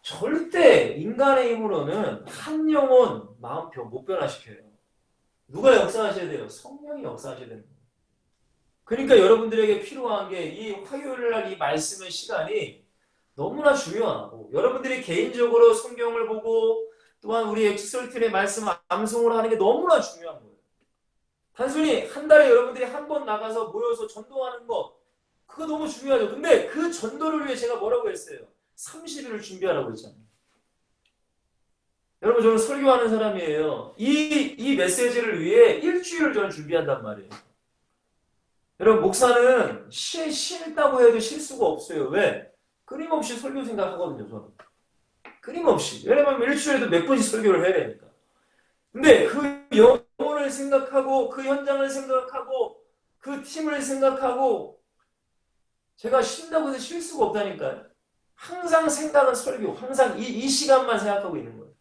절대 인간의 힘으로는 한 영혼 마음 못 변화시켜요. 누가 역사하셔야 돼요? 성령이 역사하셔야 되는 거예요. 그러니까 여러분들에게 필요한 게 이 화요일날 이 말씀의 시간이 너무나 중요하고 여러분들이 개인적으로 성경을 보고 또한 우리 엑스솔틴의 말씀 암송을 하는 게 너무나 중요한 거예요. 단순히 한 달에 여러분들이 한 번 나가서 모여서 전도하는 거 그거 너무 중요하죠. 근데 그 전도를 위해 제가 뭐라고 했어요? 30일을 준비하라고 했잖아요. 여러분 저는 설교하는 사람이에요. 이 메시지를 위해 일주일을 저는 준비한단 말이에요. 여러분 목사는 싫다고 해도 쉴 수가 없어요. 왜? 끊임없이 설교 생각하거든요. 저는. 끊임없이. 왜냐면 일주일에도 몇 번씩 설교를 해야 되니까. 근데 그 영혼을 생각하고 그 현장을 생각하고 그 팀을 생각하고 제가 쉰다고 해서 쉴 수가 없다니까요. 항상 생각은 설교, 항상 이 시간만 생각하고 있는 거예요.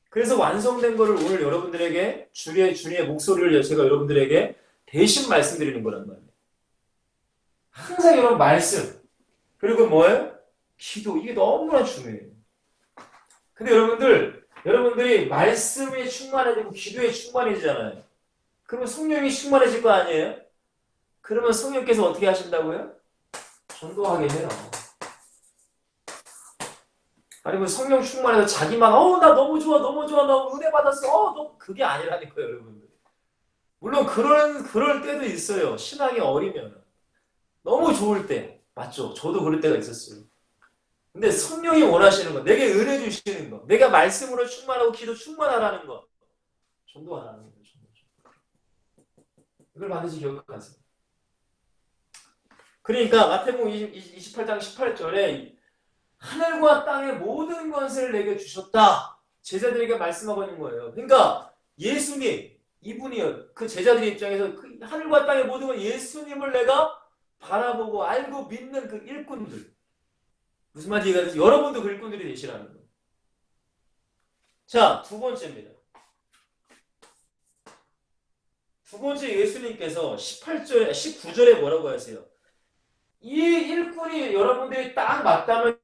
그래서 완성된 거를 오늘 여러분들에게 주의 목소리를 제가 여러분들에게 대신 말씀드리는 거란 말이에요. 항상 여러분 말씀 그리고 뭐예요? 기도 이게 너무나 중요해요. 근데 여러분들이 말씀에 충만해지고 기도에 충만해지잖아요. 그러면 성령이 충만해질 거 아니에요? 그러면 성령께서 어떻게 하신다고요? 전도하게 해요. 아니면 성령 충만해서 자기만 나 너무 좋아 나 은혜 받았어 너 그게 아니라니까요 여러분들. 물론 그럴 때도 있어요. 신앙이 어리면 너무 좋을 때 맞죠? 저도 그럴 때가 있었어요. 근데 성령이 원하시는 거 내게 은혜 주시는 거 내가 말씀으로 충만하고 기도 충만하라는 거 전도하라는 거죠. 이걸 반드시 기억하세요. 그러니까 마태복음 28장 18절에 하늘과 땅의 모든 것을 내게 주셨다. 제자들에게 말씀하고 있는 거예요. 그러니까 예수님, 이분이요. 그 제자들 입장에서 그 하늘과 땅의 모든 건 예수님을 내가 바라보고 알고 믿는 그 일꾼들. 무슨 말인지 이해가세요? 여러분도 그 일꾼들이 되시라는 거예요. 자, 두 번째입니다. 두 번째 예수님께서 19절에 뭐라고 하세요? 이 일꾼이 여러분들이 딱 맞다면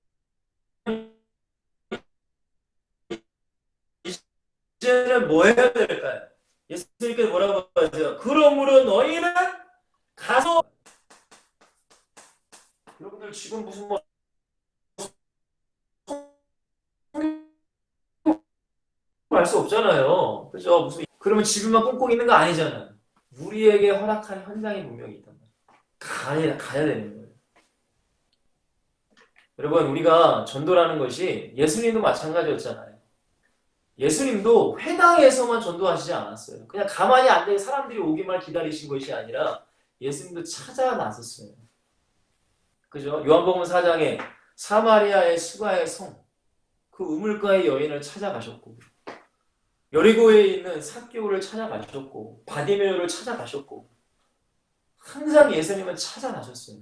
이제는 뭐 해야 될까요? 예수님께서 뭐라고 하세요? 그러므로 너희는 가서 여러분들 지금 무슨 뭐 알 수 없잖아요. 그죠? 무슨 그러면 집에만 꽁꽁 있는 거 아니잖아요. 우리에게 허락한 현장이 분명히 있단 말이에요. 가야 되는 거예요. 여러분 우리가 전도라는 것이 예수님도 마찬가지였잖아요. 예수님도 회당에서만 전도하시지 않았어요. 그냥 가만히 앉아 사람들이 오기만 기다리신 것이 아니라 예수님도 찾아 나섰어요. 그죠? 요한복음 4장에 사마리아의 수가의 성, 그 우물가의 여인을 찾아가셨고 여리고에 있는 삭개오를 찾아가셨고 바디메오를 찾아가셨고 항상 예수님은 찾아 나셨어요.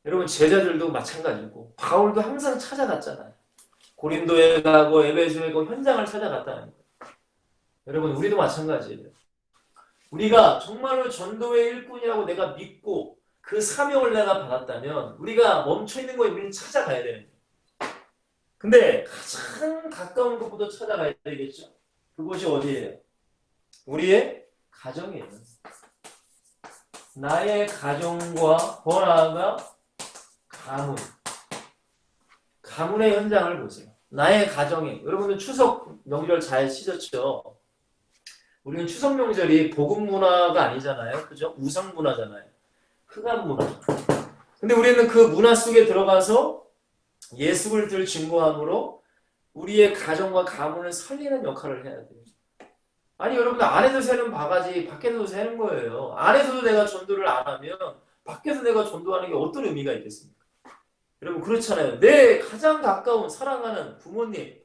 여러분 제자들도 마찬가지고 바울도 항상 찾아갔잖아요. 고린도에 가고 에베소에 가고 현장을 찾아갔다는 거예요. 여러분 우리도 마찬가지예요. 우리가 정말로 전도의 일꾼이라고 내가 믿고 그 사명을 내가 받았다면 우리가 멈춰있는 거에 우리는 찾아가야 되는 거예요. 근데 가장 가까운 곳부터 찾아가야 되겠죠. 그곳이 어디예요? 우리의 가정이에요. 나의 가정과 더 나아가 가문의 현장을 보세요. 나의 가정에 여러분들 추석 명절 잘 치셨죠? 우리는 추석 명절이 복음 문화가 아니잖아요. 그죠? 우상 문화잖아요. 흑암 문화. 근데 우리는 그 문화 속에 들어가서 예수를 들 증거함으로 우리의 가정과 가문을 살리는 역할을 해야 돼요. 아니 여러분들 안에서 새는 바가지 밖에서도 새는 거예요. 안에서도 내가 전도를 안 하면 밖에서 내가 전도하는 게 어떤 의미가 있겠습니까? 여러분 그렇잖아요. 내 가장 가까운 사랑하는 부모님,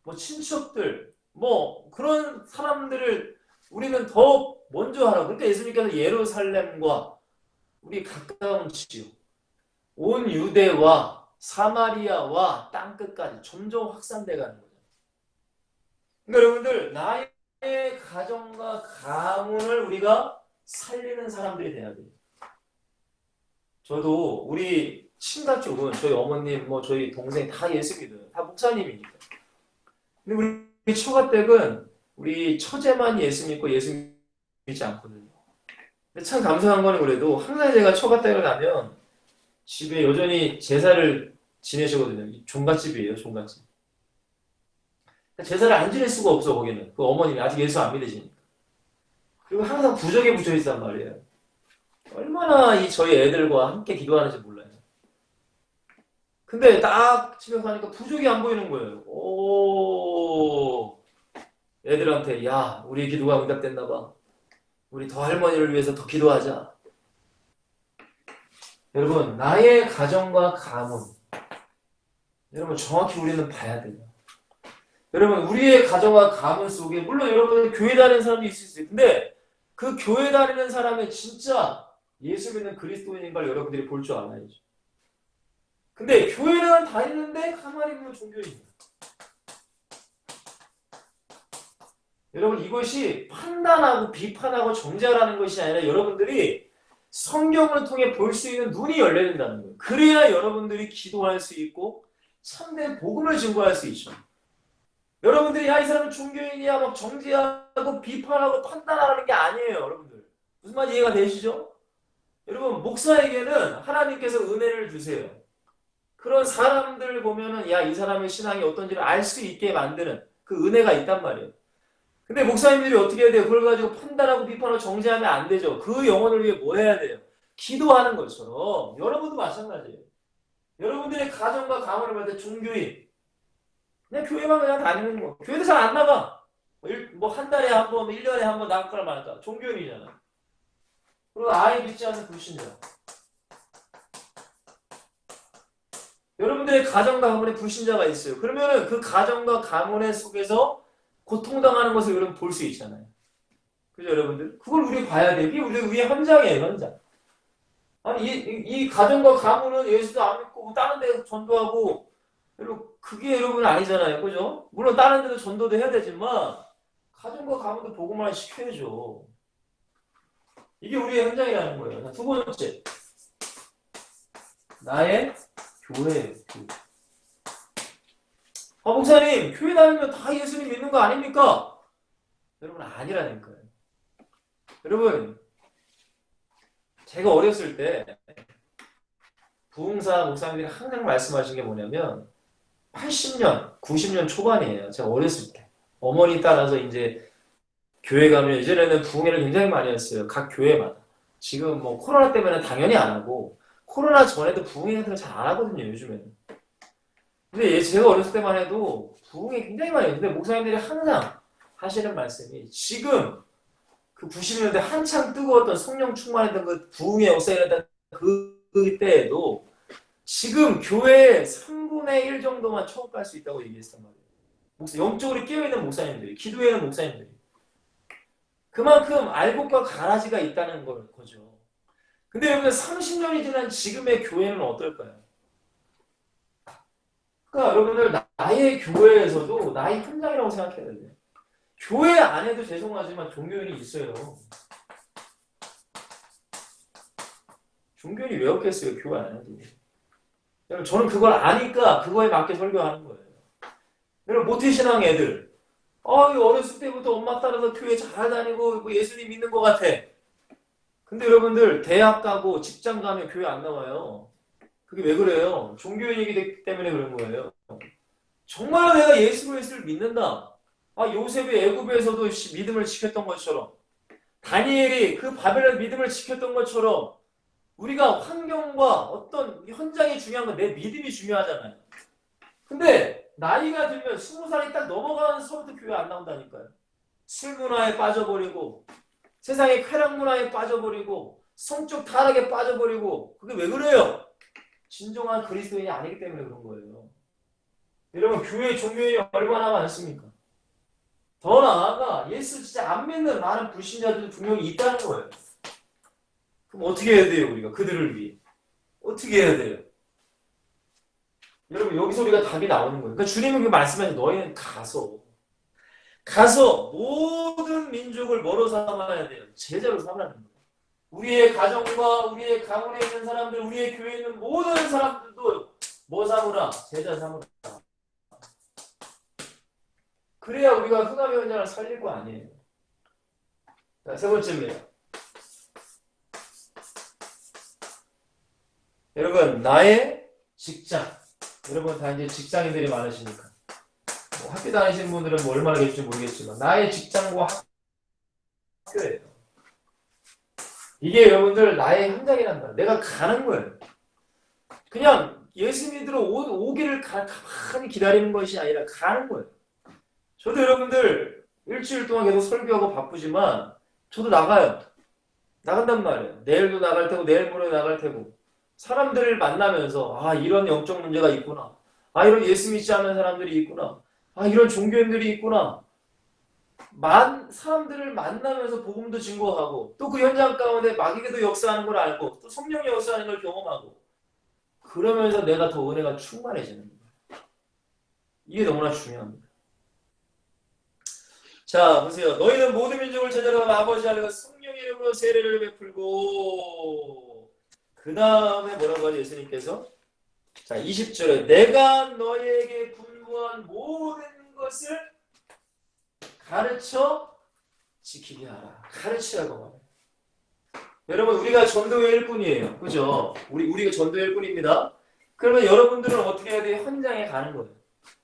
뭐 친척들, 뭐 그런 사람들을 우리는 더 먼저 하라고. 그러니까 예수님께서 예루살렘과 우리 가까운 지역, 온 유대와 사마리아와 땅끝까지 점점 확산돼 가는 거죠. 그러니까 여러분들 나의 가정과 가문을 우리가 살리는 사람들이 돼야 돼요. 저도 우리 친가 쪽은 저희 어머님, 뭐 저희 동생 다 예수 믿어요. 다 목사님이니까. 근데 우리 처가댁은 우리 처제만 예수 믿고 예수 믿지 않거든요. 근데 참 감사한 거는 그래도 항상 제가 처가댁을 가면 집에 여전히 제사를 지내시거든요. 종갓집이에요, 종갓집. 제사를 안 지낼 수가 없어, 거기는. 그 어머님이 아직 예수 안 믿으시니까. 그리고 항상 부적에 붙여 있단 말이에요. 얼마나 저희 애들과 함께 기도하는지 몰라요. 근데 딱 집에 가니까 부적이 안 보이는 거예요. 애들한테, 야, 우리 기도가 응답됐나 봐. 우리 더 할머니를 위해서 더 기도하자. 여러분, 나의 가정과 가문. 여러분, 정확히 우리는 봐야 돼요. 여러분 우리의 가정과 가문 속에 물론 여러분 교회 다니는 사람도 있을 수 있어요. 근데 그 교회 다니는 사람의 진짜 예수 믿는 그리스도인인 걸 여러분들이 볼 줄 알아야죠. 근데 교회는 다니는데 가만히 보면 종교인이에요. 여러분 이것이 판단하고 비판하고 정죄하라는 것이 아니라 여러분들이 성경을 통해 볼 수 있는 눈이 열려야 된다는 거예요. 그래야 여러분들이 기도할 수 있고 참된 복음을 증거할 수 있죠. 여러분들이 야 이 사람은 종교인이야 막 정죄하고 비판하고 판단하라는 게 아니에요. 여러분들 무슨 말인지 이해가 되시죠? 여러분 목사에게는 하나님께서 은혜를 주세요. 그런 사람들 보면은 야 이 사람의 신앙이 어떤지를 알 수 있게 만드는 그 은혜가 있단 말이에요. 근데 목사님들이 어떻게 해야 돼요? 그걸 가지고 판단하고 비판하고 정죄하면 안 되죠. 그 영혼을 위해 뭐 해야 돼요? 기도하는 것처럼 여러분도 마찬가지예요. 여러분들의 가정과 가문을 받을 종교인 그냥 교회만 그냥 다니는 거. 교회도 잘 안 나가. 뭐 한 달에 한 번, 1년에 한 번 나갈까 말까. 종교인이잖아. 그리고 아예 믿지 않는 불신자. 여러분들의 가정과 가문에 불신자가 있어요. 그러면은 그 가정과 가문의 속에서 고통당하는 것을 여러분 볼 수 있잖아요. 그죠, 여러분들? 그걸 우리 봐야 돼. 이게 우리의 현장이에요, 현장. 아니, 이 가정과 가문은 예수도 안 믿고, 다른 데 전도하고, 여러분, 그게 여러분 아니잖아요. 그죠? 물론 다른 데도 전도도 해야 되지만, 가정과 가문도 복음을 시켜야죠. 이게 우리의 현장이라는 거예요. 두 번째. 나의 교회예요, 교회. 목사님, 교회 다니면 다 예수님 믿는 거 아닙니까? 여러분, 아니라는 거예요. 여러분, 제가 어렸을 때 부흥사 목사님들이 항상 말씀하신 게 뭐냐면 80년, 90년 초반이에요. 제가 어렸을 때. 어머니 따라서 이제 교회 가면 예전에는 부흥회를 굉장히 많이 했어요. 각 교회마다. 지금 뭐 코로나 때문에 당연히 안 하고 코로나 전에도 부흥회 같은 거 잘 안 하거든요. 요즘에는. 근데 제가 어렸을 때만 해도 부흥회 굉장히 많이 했는데 목사님들이 항상 하시는 말씀이 지금 그 90년대 한창 뜨거웠던 성령 충만했던 그 부흥의 역사였던 그때에도 지금 교회의 3분의 1 정도만 처음 수 있다고 얘기했단 말이에요. 영적으로 깨어있는 목사님들이, 기도하는 목사님들이. 그만큼 알곡과 가라지가 있다는 거죠. 근데 여러분 30년이 지난 지금의 교회는 어떨까요? 그러니까 여러분들 나의 교회에서도 나의 현장이라고 생각해야 돼요. 교회 안에도 죄송하지만 종교인이 있어요. 종교인이 왜 없겠어요? 교회 안에도. 여러분 저는 그걸 아니까 그거에 맞게 설교하는 거예요. 여러분 모태신앙 애들 어렸을 때부터 엄마 따라서 교회 잘 다니고 뭐 예수님 믿는 것 같아. 근데 여러분들 대학 가고 직장 가면 교회 안 나와요. 그게 왜 그래요? 종교인이기 때문에 그런 거예요. 정말 내가 예수 그리스도를 믿는다. 요셉이 애굽에서도 믿음을 지켰던 것처럼 다니엘이 그 바벨론 믿음을 지켰던 것처럼 우리가 환경과 어떤 현장이 중요한 건 내 믿음이 중요하잖아요. 근데 나이가 들면 20살이 딱 넘어가는 서부터 교회 안 나온다니까요. 술 문화에 빠져버리고 세상의 쾌락 문화에 빠져버리고 성적 타락에 빠져버리고 그게 왜 그래요? 진정한 그리스도인이 아니기 때문에 그런 거예요. 여러분 교회 종교인이 얼마나 많습니까? 더 나아가 예수 진짜 안 믿는 많은 불신자들도 분명히 있다는 거예요. 그럼 어떻게 해야 돼요 우리가 그들을 위해? 어떻게 해야 돼요? 여러분 여기서 우리가 답이 나오는 거예요. 그러니까 주님은 그 말씀하신 너희는 가서 모든 민족을 뭐로 삼아야 돼요? 제자로 삼으라는 거예요. 우리의 가정과 우리의 가문에 있는 사람들, 우리의 교회에 있는 모든 사람들도 뭐 삼으라? 제자 삼으라. 그래야 우리가 흑암의 현장을 살릴 거 아니에요. 자, 세 번째입니다. 여러분 나의 직장. 여러분 다 이제 직장인들이 많으시니까 뭐 학교 다니시는 분들은 뭐 얼마나 계실지 모르겠지만 나의 직장과 학교예요. 이게 여러분들 나의 현장이란다. 내가 가는 거예요. 그냥 예수 믿으러 오기를 가만히 기다리는 것이 아니라 가는 거예요. 저도 여러분들 일주일 동안 계속 설교하고 바쁘지만 저도 나가요. 나간단 말이에요. 내일도 나갈 테고 내일 모레도 나갈 테고 사람들을 만나면서 이런 영적 문제가 있구나. 이런 예수 믿지 않는 사람들이 있구나. 아, 이런 종교인들이 있구나. 사람들을 만나면서 복음도 증거하고 또 그 현장 가운데 마귀도 역사하는 걸 알고 또 성령이 역사하는 걸 경험하고 그러면서 내가 더 은혜가 충만해지는 거예요. 이게 너무나 중요합니다. 자, 보세요. 너희는 모든 민족을 제자로 하며 아버지 하나님과 성령의 이름으로 세례를 베풀고 그 다음에 뭐라고 하죠? 예수님께서 자 20절에 내가 너희에게 분부한 모든 것을 가르쳐 지키게 하라. 가르치라고 말해요. 여러분 우리가 전도회일 뿐이에요. 그죠? 우리가 전도회일 뿐입니다. 그러면 여러분들은 어떻게 해야 돼요? 현장에 가는 거예요.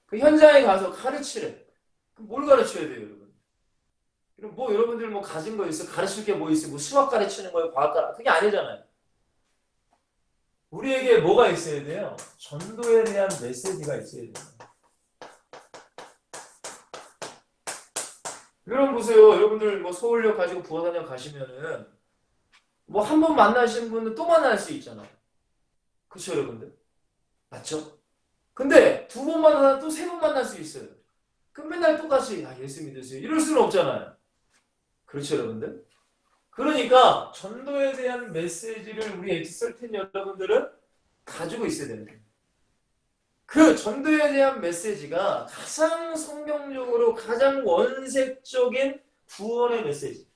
그 현장에 가서 가르치래. 그럼 뭘 가르쳐야 돼요, 여러분? 그럼 뭐 여러분들 뭐 가진 거 있어? 가르칠 게 뭐 있어? 뭐 수학 가르치는 거예요? 과학 그게 아니잖아요. 우리에게 뭐가 있어야 돼요? 전도에 대한 메시지가 있어야 돼요. 여러분 보세요. 여러분들 뭐 서울역 가지고 부산역 가시면은 뭐 한 번 만나신 분은 또 만날 수 있잖아요. 그렇죠, 여러분들? 맞죠? 근데 두 번 만나다 또 세 번 만날 수 있어요. 그럼 맨날 똑같이 예수 믿으세요. 이럴 수는 없잖아요. 그렇죠, 여러분들? 그러니까 전도에 대한 메시지를 우리 엑설텐 여러분들은 가지고 있어야 되는 거예요. 그 전도에 대한 메시지가 가장 성경적으로 가장 원색적인 구원의 메시지.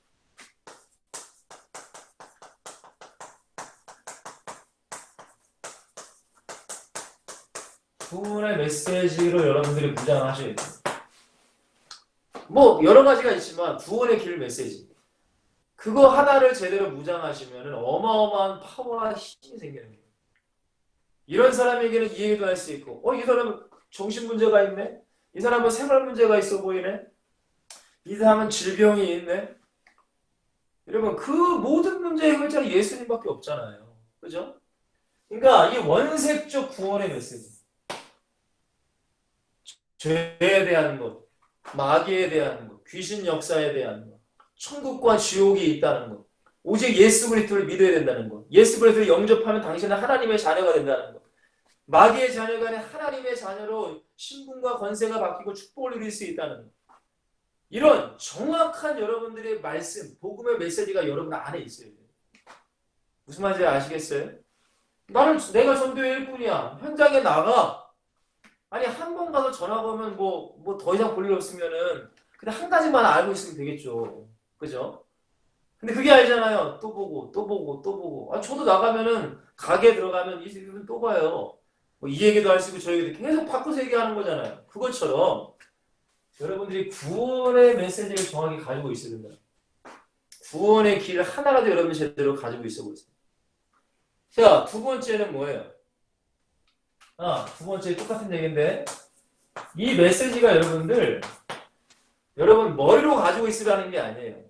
구원의 메시지로 여러분들이 무장하셔야 돼요. 뭐 여러 가지가 있지만 구원의 길 메시지. 그거 하나를 제대로 무장하시면 어마어마한 파워와 힘이 생기는 거예요. 이런 사람에게는 이 얘기도 할 수 있고 이 사람은 정신 문제가 있네? 이 사람은 생활 문제가 있어 보이네? 이 사람은 질병이 있네? 여러분 그 모든 문제의 해결자는 예수님밖에 없잖아요. 그죠? 그러니까 이 원색적 구원의 메시지. 죄에 대한 것, 마귀에 대한 것, 귀신 역사에 대한 것, 천국과 지옥이 있다는 것, 오직 예수 그리스도를 믿어야 된다는 것, 예수 그리스도를 영접하면 당신은 하나님의 자녀가 된다는 것, 마귀의 자녀가 아닌 하나님의 자녀로 신분과 권세가 바뀌고 축복을 누릴 수 있다는 것. 이런 정확한 여러분들의 말씀, 복음의 메시지가 여러분 안에 있어야 돼요. 무슨 말인지 아시겠어요? 내가 전도의 일꾼이야. 현장에 나가. 아니 한 번 가서 전화 보면 뭐 더 이상 볼 일 없으면은 근데 한 가지만 알고 있으면 되겠죠. 그죠? 근데 그게 아니잖아요. 또 보고 또 보고 또 보고. 저도 나가면은 가게 들어가면 이분 또 봐요. 뭐 이 얘기도 할 수 있고 저 얘기도 계속 바꿔서 얘기하는 거잖아요. 그것처럼 여러분들이 구원의 메시지를 정확히 가지고 있어야 된다. 구원의 길 하나라도 여러분이 제대로 가지고 있어 보세요. 자, 두 번째는 뭐예요? 두 번째 똑같은 얘기인데 이 메시지가 여러분 머리로 가지고 있으라는 게 아니에요.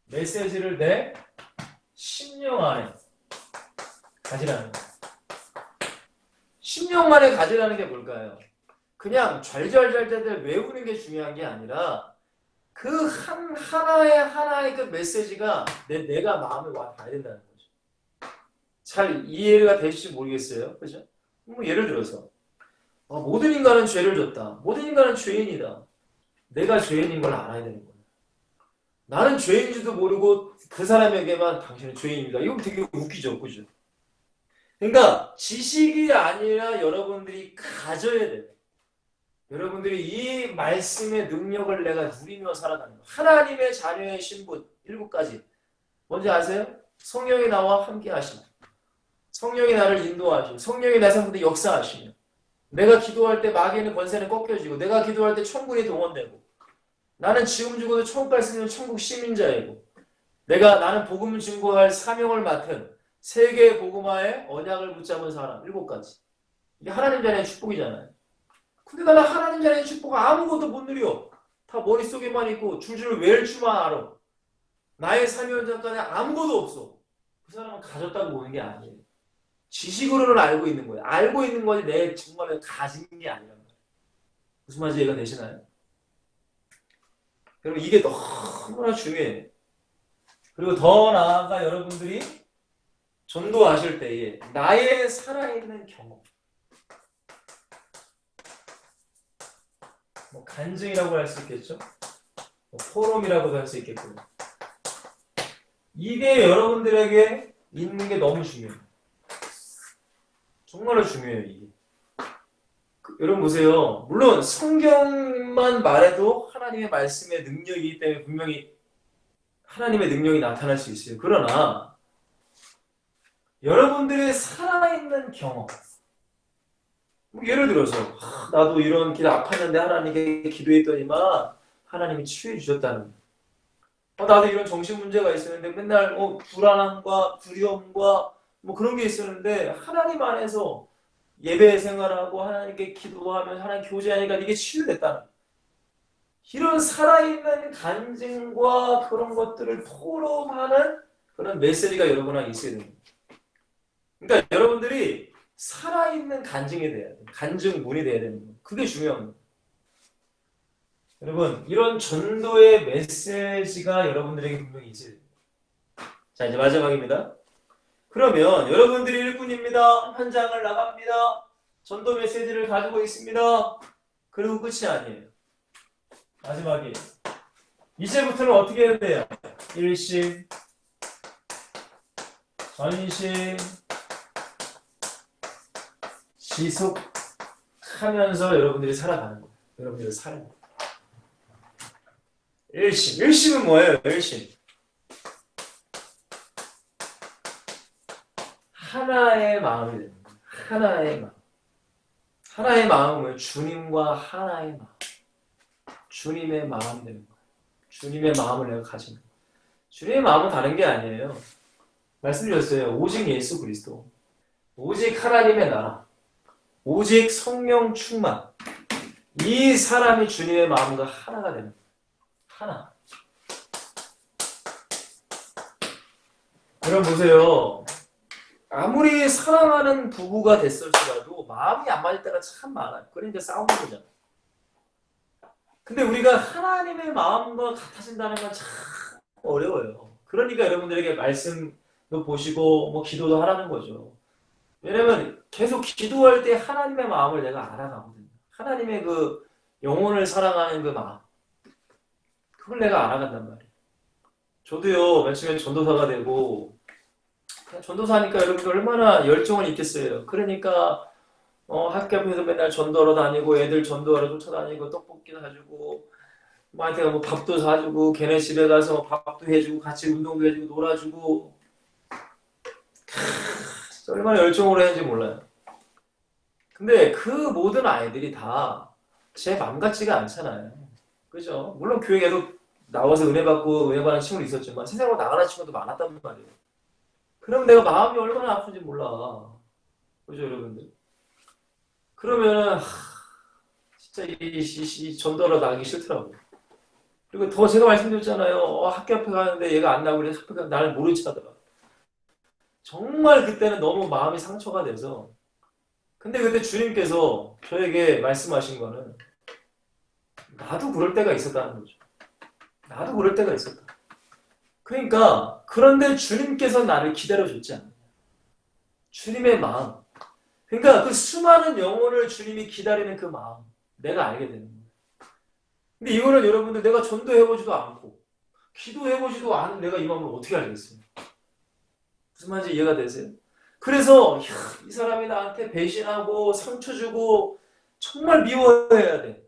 메시지를 내 심령 안에 가지라는 거예요. 심령 안에 가지라는 게 뭘까요? 그냥 잘잘잘잘 외우는 게 중요한 게 아니라 그 하나의 그 메시지가 내가 마음에 와 닿아야 된다는 거죠. 잘 이해가 되실지 모르겠어요. 그죠? 뭐 예를 들어서 모든 인간은 죄를 졌다. 모든 인간은 죄인이다. 내가 죄인인 걸 알아야 되는 거예요. 나는 죄인지도 모르고 그 사람에게만 당신은 죄인입니다. 이거 되게 웃기죠. 그죠? 그러니까 지식이 아니라 여러분들이 가져야 돼요. 여러분들이 이 말씀의 능력을 내가 누리며 살아가는 거예요. 하나님의 자녀의 신분 7가지. 뭔지 아세요? 성령이 나와 함께 하시며 성령이 나를 인도하시며 성령이 내 삶에 역사하시며 내가 기도할 때 마귀의 권세는 꺾여지고 내가 기도할 때 천군이 동원되고 나는 지금 죽어도 천국 갈 수 있는 천국 시민자이고 나는 복음을 증거할 사명을 맡은 세계 복음화의 언약을 붙잡은 사람 7가지. 이게 하나님 자녀의 축복이잖아요. 근데 나는 하나님 자녀의 축복 아무것도 못 누려. 다 머릿속에만 있고 줄줄 외울 줄만 알아. 나의 삶의 현장간에 아무것도 없어. 그 사람은 가졌다고 보는 게 아니에요. 지식으로는 알고 있는 거예요. 알고 있는 거지 내 정말 가진 게 아니란 말이에요. 무슨 말인지 이해가 되시나요? 여러분 이게 너무나 중요해요. 그리고 더 나아가 여러분들이 전도하실 때에 나의 살아있는 경험 뭐 간증이라고 할 수 있겠죠. 뭐 포럼이라고도 할 수 있겠고요. 이게 여러분들에게 있는 게 너무 중요해요. 정말로 중요해요. 이게. 여러분 보세요. 물론 성경만 말해도 하나님의 말씀의 능력이기 때문에 분명히 하나님의 능력이 나타날 수 있어요. 그러나 여러분들의 살아있는 경험, 뭐 예를 들어서 나도 이런 길 아팠는데 하나님께 기도했더니만 하나님이 치유해 주셨다는 거예요. 나도 이런 정신 문제가 있었는데 맨날 불안함과 두려움과 뭐 그런 게 있었는데 하나님 안에서 예배 생활하고 하나님께 기도하면 하나님 교제하니까 이게 치유됐다는 거예요. 이런 살아있는 간증과 그런 것들을 포럼하는 그런 메시지가 여러분한테 있어야 됩니다. 그러니까 여러분들이 살아있는 간증이 돼야 돼요. 간증문이 돼야 되는 거예요. 그게 중요한 거예요. 여러분, 이런 전도의 메시지가 여러분들에게 분명히 있어야 돼요. 자, 이제 마지막입니다. 그러면 여러분들이 일꾼입니다. 현장을 나갑니다. 전도 메시지를 가지고 있습니다. 그리고 끝이 아니에요. 마지막이에요. 이제부터는 어떻게 해야 돼요? 일심, 전심, 지속하면서 여러분들이 살아가는 거예요. 여러분들이 살아가는 거예요. 일심. 일심은 뭐예요? 일심. 하나의 마음이 되는 거예요. 하나의 마음. 하나의 마음은 주님과 하나의 마음. 주님의 마음 되는 거예요. 주님의 마음을 내가 가지는 거예요. 주님의 마음은 다른 게 아니에요. 말씀드렸어요. 오직 예수 그리스도. 오직 하나님의 나라. 오직 성령 충만. 이 사람이 주님의 마음과 하나가 되는 거예요. 하나. 여러분 보세요. 아무리 사랑하는 부부가 됐을지라도 마음이 안 맞을 때가 참 많아요. 그러니까 싸우는 거잖아요. 근데 우리가 하나님의 마음과 같아진다는 건 참 어려워요. 그러니까 여러분들에게 말씀도 보시고 뭐 기도도 하라는 거죠. 왜냐면 계속 기도할 때 하나님의 마음을 내가 알아가거든요. 하나님의 그 영혼을 사랑하는 그 마음. 그걸 내가 알아간단 말이에요. 저도요, 맨 처음에 전도사가 되고 전도사니까 여러분들 얼마나 열정을 있겠어요. 그러니까 학교 앞에서 맨날 전도하러 다니고 애들 전도하러 쫓아다니고 떡볶이도 사주고 뭐한테 뭐 밥도 사주고 걔네 집에 가서 밥도 해주고 같이 운동도 해주고 놀아주고 얼마나 열정으로 했는지 몰라요. 근데 그 모든 아이들이 다 제 맘 같지가 않잖아요. 그죠? 물론 교회에도 나와서 은혜 받고 은혜 받는 친구도 있었지만 세상으로 나가는 친구도 많았단 말이에요. 그럼 내가 마음이 얼마나 아픈지 몰라. 그죠 여러분들? 그러면은 진짜 이 전도하러 나가기 싫더라고요. 그리고 더 제가 말씀드렸잖아요. 학교 앞에 가는데 얘가 안 나오고 그래서 학교 가서 나를 모른 척 하더라. 정말 그때는 너무 마음이 상처가 돼서 근데 그때 주님께서 저에게 말씀하신 거는 나도 그럴 때가 있었다는 거죠. 나도 그럴 때가 있었다. 그러니까 그런데 주님께서 나를 기다려줬지 않느냐. 주님의 마음. 그러니까 그 수많은 영혼을 주님이 기다리는 그 마음. 내가 알게 되는 거예요. 근데 이거는 여러분들 내가 전도해보지도 않고 기도해보지도 않은 내가 이 마음을 어떻게 알겠어요? 무슨 말인지 이해가 되세요? 그래서 이 사람이 나한테 배신하고 상처 주고 정말 미워해야 돼.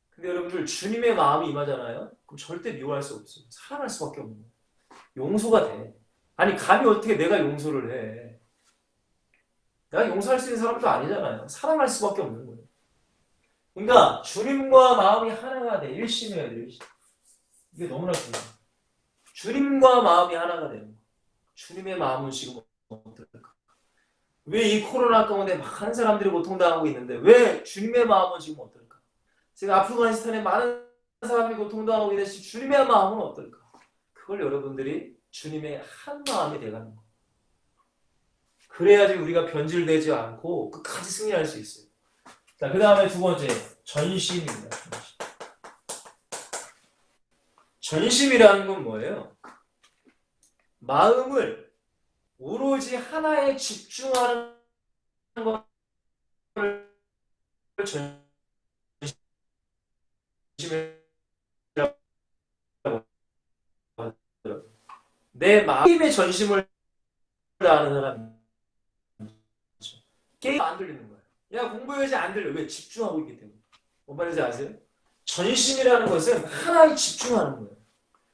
근데 여러분들 주님의 마음이 임하잖아요. 그럼 절대 미워할 수 없어요. 사랑할 수밖에 없는 거예요. 용서가 돼. 아니 감히 어떻게 내가 용서를 해. 내가 용서할 수 있는 사람도 아니잖아요. 사랑할 수밖에 없는 거예요. 그러니까 주님과 마음이 하나가 돼. 일심이어야 돼. 일심. 이게 너무나 중요해요. 주님과 마음이 하나가 되는 거예요. 주님의 마음은 지금 어떨까? 왜 이 코로나 가운데 많은 사람들이 고통당하고 있는데 왜 주님의 마음은 지금 어떨까? 지금 아프가니스탄에 많은 사람이 고통당하고 있는데 주님의 마음은 어떨까? 그걸 여러분들이 주님의 한 마음이 돼가는 거예요. 그래야지 우리가 변질되지 않고 끝까지 승리할 수 있어요. 자, 그 다음에 두 번째 전심입니다. 전심이라는 건 뭐예요? 마음을 오로지 하나에 집중하는 것을 내 마음의 전심을 다하는 사람이 게임 안 들리는 거야. 야, 공부해야지 안 들려. 왜? 집중하고 있기 때문에. 뭔 말인지 아세요? 전심이라는 것은 하나에 집중하는 거예요.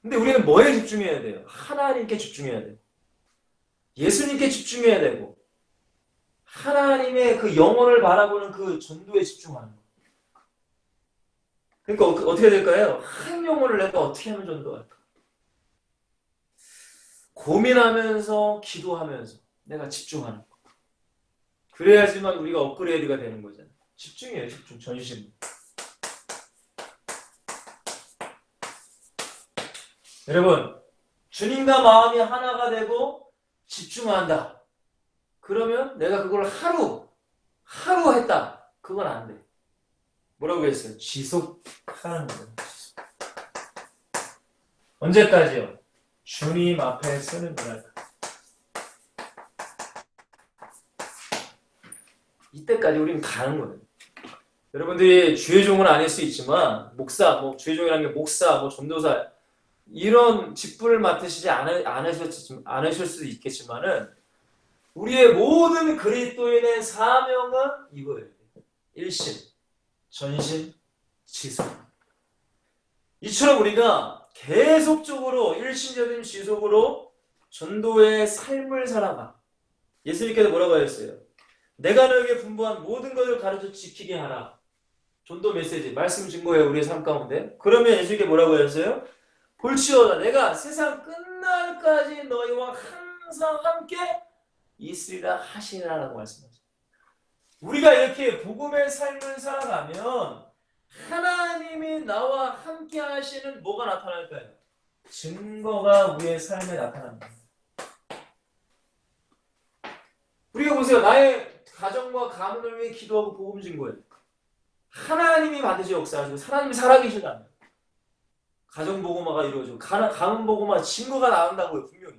근데 우리는 뭐에 집중해야 돼요? 하나님께 집중해야 돼요. 예수님께 집중해야 되고 하나님의 그 영혼을 바라보는 그 전도에 집중하는 거예요. 그러니까 어떻게 될까요? 한 영혼을 내가 어떻게 하면 전도할까? 고민하면서 기도하면서 내가 집중하는 거. 그래야지만 우리가 업그레이드가 되는 거잖아요. 집중이에요. 집중. 전심. 여러분, 주님과 마음이 하나가 되고 집중한다. 그러면 내가 그걸 하루 했다. 그건 안 돼. 뭐라고 했어요? 지속하는 거예요. 언제까지요? 주님 앞에 서는 날까지. 이때까지 우리는 가는 거예요. 여러분들이 주의 종은 아닐 수 있지만 목사, 주의 종이라는 게 목사, 전도사 이런 직분을 맡으시지 않으실 수도 있겠지만은 우리의 모든 그리스도인의 사명은 이거예요. 일심, 전심, 지속. 이처럼 우리가 계속적으로 일심전심 지속으로 전도의 삶을 살아가. 예수님께서 뭐라고 하셨어요? 내가 너에게 분부한 모든 것을 가르쳐 지키게 하라. 전도 메시지, 말씀 증거예요. 우리의 삶 가운데. 그러면 예수님께 뭐라고 하셨어요? 볼지어다 내가 세상 끝날까지 너희와 항상 함께 있으리라 하시라라고 말씀하셨어요. 우리가 이렇게 복음의 삶을 살아가면 하나님이 나와 함께 하시는 뭐가 나타날까요? 증거가 우리의 삶에 나타납니다. 우리가 보세요. 나의 가정과 가문을 위해 기도하고 복음 증거해요. 하나님이 반드시 역사하시고 하나님이 살아계시다면 가정 복음화가 이루어지고 가문 복음화 증거가 나온다고요. 분명히.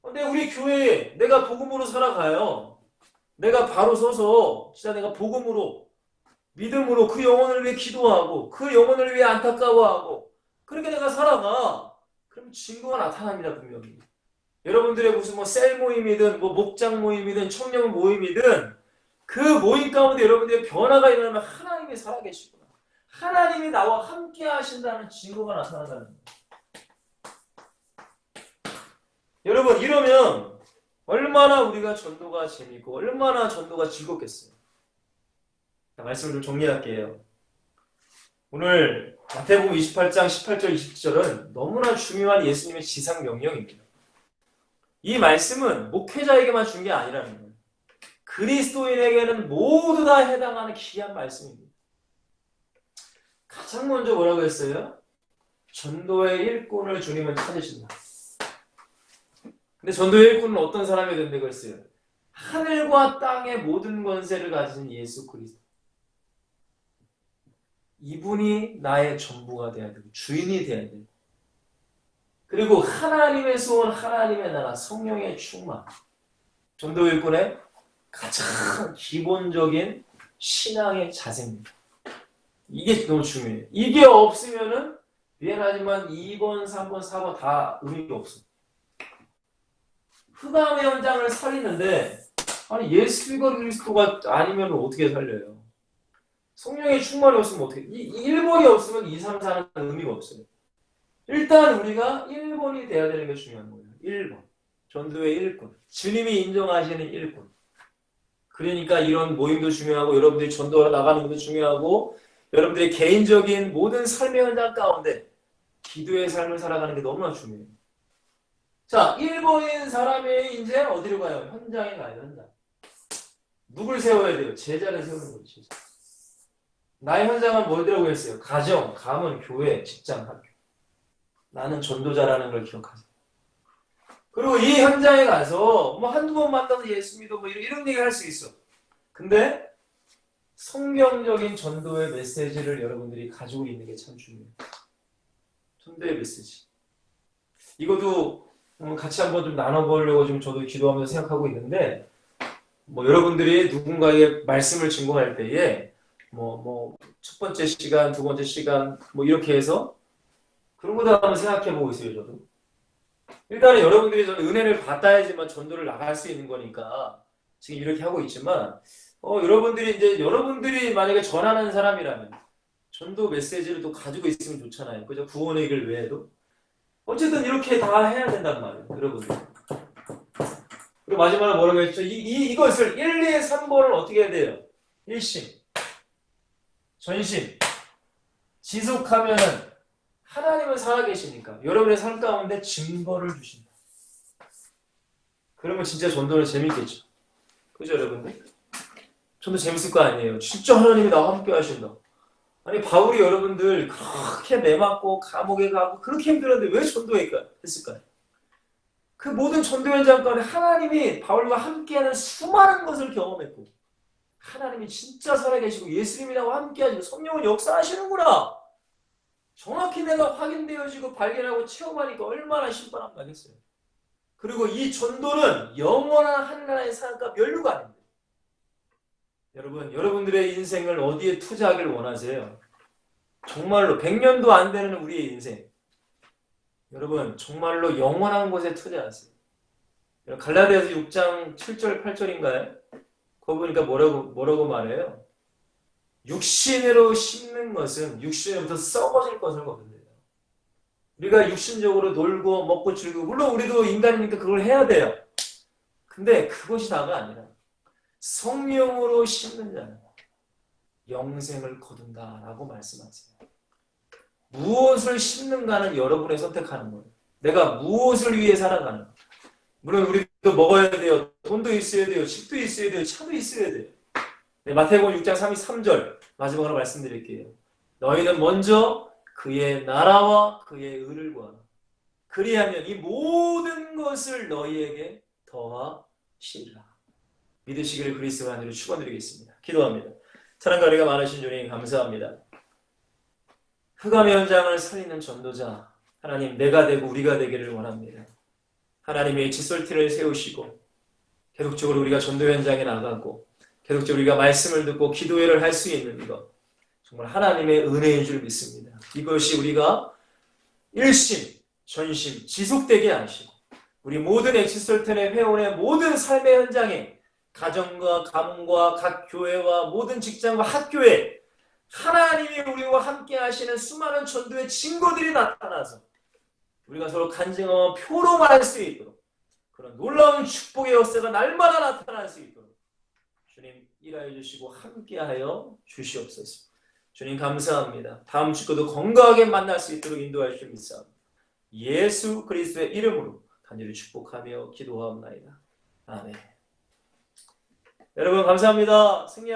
근데 우리 교회에 내가 복음으로 살아가요. 내가 바로 서서 진짜 내가 복음으로 믿음으로 그 영혼을 위해 기도하고 그 영혼을 위해 안타까워하고 그렇게 내가 살아가. 그럼 증거가 나타납니다. 분명히. 여러분들의 무슨 셀 모임이든 목장 모임이든 청년 모임이든 그 모임 가운데 여러분들의 변화가 일어나면 하나님이 살아계시구나. 하나님이 나와 함께 하신다는 증거가 나타난다는 거예요. 여러분 이러면 얼마나 우리가 전도가 재밌고 얼마나 전도가 즐겁겠어요. 자, 말씀을 좀 정리할게요. 오늘 마태복음 28장 18절 20절은 너무나 중요한 예수님의 지상 명령입니다. 이 말씀은 목회자에게만 준 게 아니라는 거예요. 그리스도인에게는 모두 다 해당하는 귀한 말씀입니다. 가장 먼저 뭐라고 했어요? 전도의 일꾼을 주님은 찾으신다. 근데 전도의 일꾼은 어떤 사람이 된다고 했어요? 하늘과 땅의 모든 권세를 가진 예수 그리스도. 이분이 나의 전부가 돼야 되고 주인이 돼야 되고 그리고 하나님의 소원, 하나님의 나라, 성령의 충만. 전도 일꾼의 가장 기본적인 신앙의 자세입니다. 이게 너무 중요해요. 이게 없으면은 미안하지만 2번, 3번, 4번 다 의미가 없어. 흑암의 현장을 살리는데 아니 예수 그리스도가 아니면 어떻게 살려요? 성령의 충만이 없으면 어떻게? 이 1번이 없으면 2, 3, 4는 의미가 없어요. 일단 우리가 1번이 돼야 되는 게 중요한 거예요. 1번. 전도의 일꾼. 주님이 인정하시는 일꾼. 그러니까 이런 모임도 중요하고 여러분들이 전도하러 나가는 것도 중요하고 여러분들의 개인적인 모든 삶의 현장 가운데 기도의 삶을 살아가는 게 너무나 중요해요. 자, 1번인 사람이 이제 어디로 가요? 현장에 가요. 현장. 누굴 세워야 돼요? 제자를 세우는 거죠. 제자. 나의 현장은 뭐라고 했어요? 가정, 가문, 교회, 직장, 학교. 나는 전도자라는 걸 기억하세요. 그리고 이 현장에 가서 한두 번 만나서 예수 믿어 이런 얘기를 할 수 있어. 근데 성경적인 전도의 메시지를 여러분들이 가지고 있는 게 참 중요해요. 전도의 메시지. 이것도 같이 한번 좀 나눠보려고 지금 저도 기도하면서 생각하고 있는데 여러분들이 누군가의 말씀을 증거할 때에 첫 번째 시간, 두 번째 시간 뭐 이렇게 해서 그런 것도 한번 생각해 보고 있어요. 저도. 일단은 여러분들이 저는 은혜를 받아야지만 전도를 나갈 수 있는 거니까 지금 이렇게 하고 있지만 여러분들이 이제 여러분들이 만약에 전하는 사람이라면 전도 메시지를 또 가지고 있으면 좋잖아요. 그죠? 구원의 길 외에도. 어쨌든 이렇게 다 해야 된단 말이에요. 여러분들. 그리고 마지막으로 뭐라고 했죠? 이것을 1, 2, 3번을 어떻게 해야 돼요? 일심, 전심, 지속하면은 하나님은 살아계시니까 여러분의 삶 가운데 증거를 주신다. 그러면 진짜 전도는 재밌겠죠. 그죠 여러분들? 전도 재밌을 거 아니에요. 진짜 하나님이 나와 함께 하신다. 아니 바울이 여러분들 그렇게 매맞고 감옥에 가고 그렇게 힘들었는데 왜 전도했을까요? 그 모든 전도 현장 가운데 하나님이 바울과 함께하는 수많은 것을 경험했고 하나님이 진짜 살아계시고 예수님이 나와 함께하시고 성령은 역사하시는구나. 정확히 내가 확인되어지고 발견하고 체험하니까 얼마나 신바람 나겠어요. 그리고 이 전도는 영원한 하나님의 삶과 면류가 아닙니다. 여러분, 여러분들의 인생을 어디에 투자하기를 원하세요? 정말로 100년도 안 되는 우리의 인생. 여러분, 정말로 영원한 곳에 투자하세요. 갈라디아서 6장 7절, 8절인가요? 거기 보니까 뭐라고 말해요? 육신으로 심는 것은 육신으로부터 썩어질 것을 거둔대요. 우리가 육신적으로 놀고 먹고 즐기고 물론 우리도 인간이니까 그걸 해야 돼요. 근데 그것이 다가 아니라 성령으로 심는 자는 영생을 거둔다라고 말씀하세요. 무엇을 심는가는 여러분이 선택하는 거예요. 내가 무엇을 위해 살아가는가. 물론 우리도 먹어야 돼요. 돈도 있어야 돼요. 집도 있어야 돼요. 차도 있어야 돼요. 네, 마태복음 6장 33절 마지막으로 말씀드릴게요. 너희는 먼저 그의 나라와 그의 의를 구하라. 그리하면 이 모든 것을 너희에게 더하시리라. 믿으시기를 그리스도 안으로 축원드리겠습니다. 기도합니다. 사랑과 은혜가 많으신 주님 감사합니다. 흑암의 현장을 살리는 전도자 하나님 내가 되고 우리가 되기를 원합니다. 하나님의 칫솔티를 세우시고 계속적으로 우리가 전도 현장에 나가고 계속적으로 우리가 말씀을 듣고 기도회를 할 수 있는 것 정말 하나님의 은혜인 줄 믿습니다. 이것이 우리가 일심, 전심, 지속되게 하시고 우리 모든 엑시설텐의 회원의 모든 삶의 현장에 가정과 가문과 각 교회와 모든 직장과 학교에 하나님이 우리와 함께 하시는 수많은 전도의 증거들이 나타나서 우리가 서로 간증하며 표로 말할 수 있도록 그런 놀라운 축복의 역사가 날마다 나타날 수 있도록 주님 일하여 주시고 함께하여 주시옵소서. 주님 감사합니다. 다음 주도 건강하게 만날 수 있도록 인도하여 주옵소서. 예수 그리스도의 이름으로 간절히 축복하며 기도하옵나이다. 아멘. 여러분 감사합니다. 승리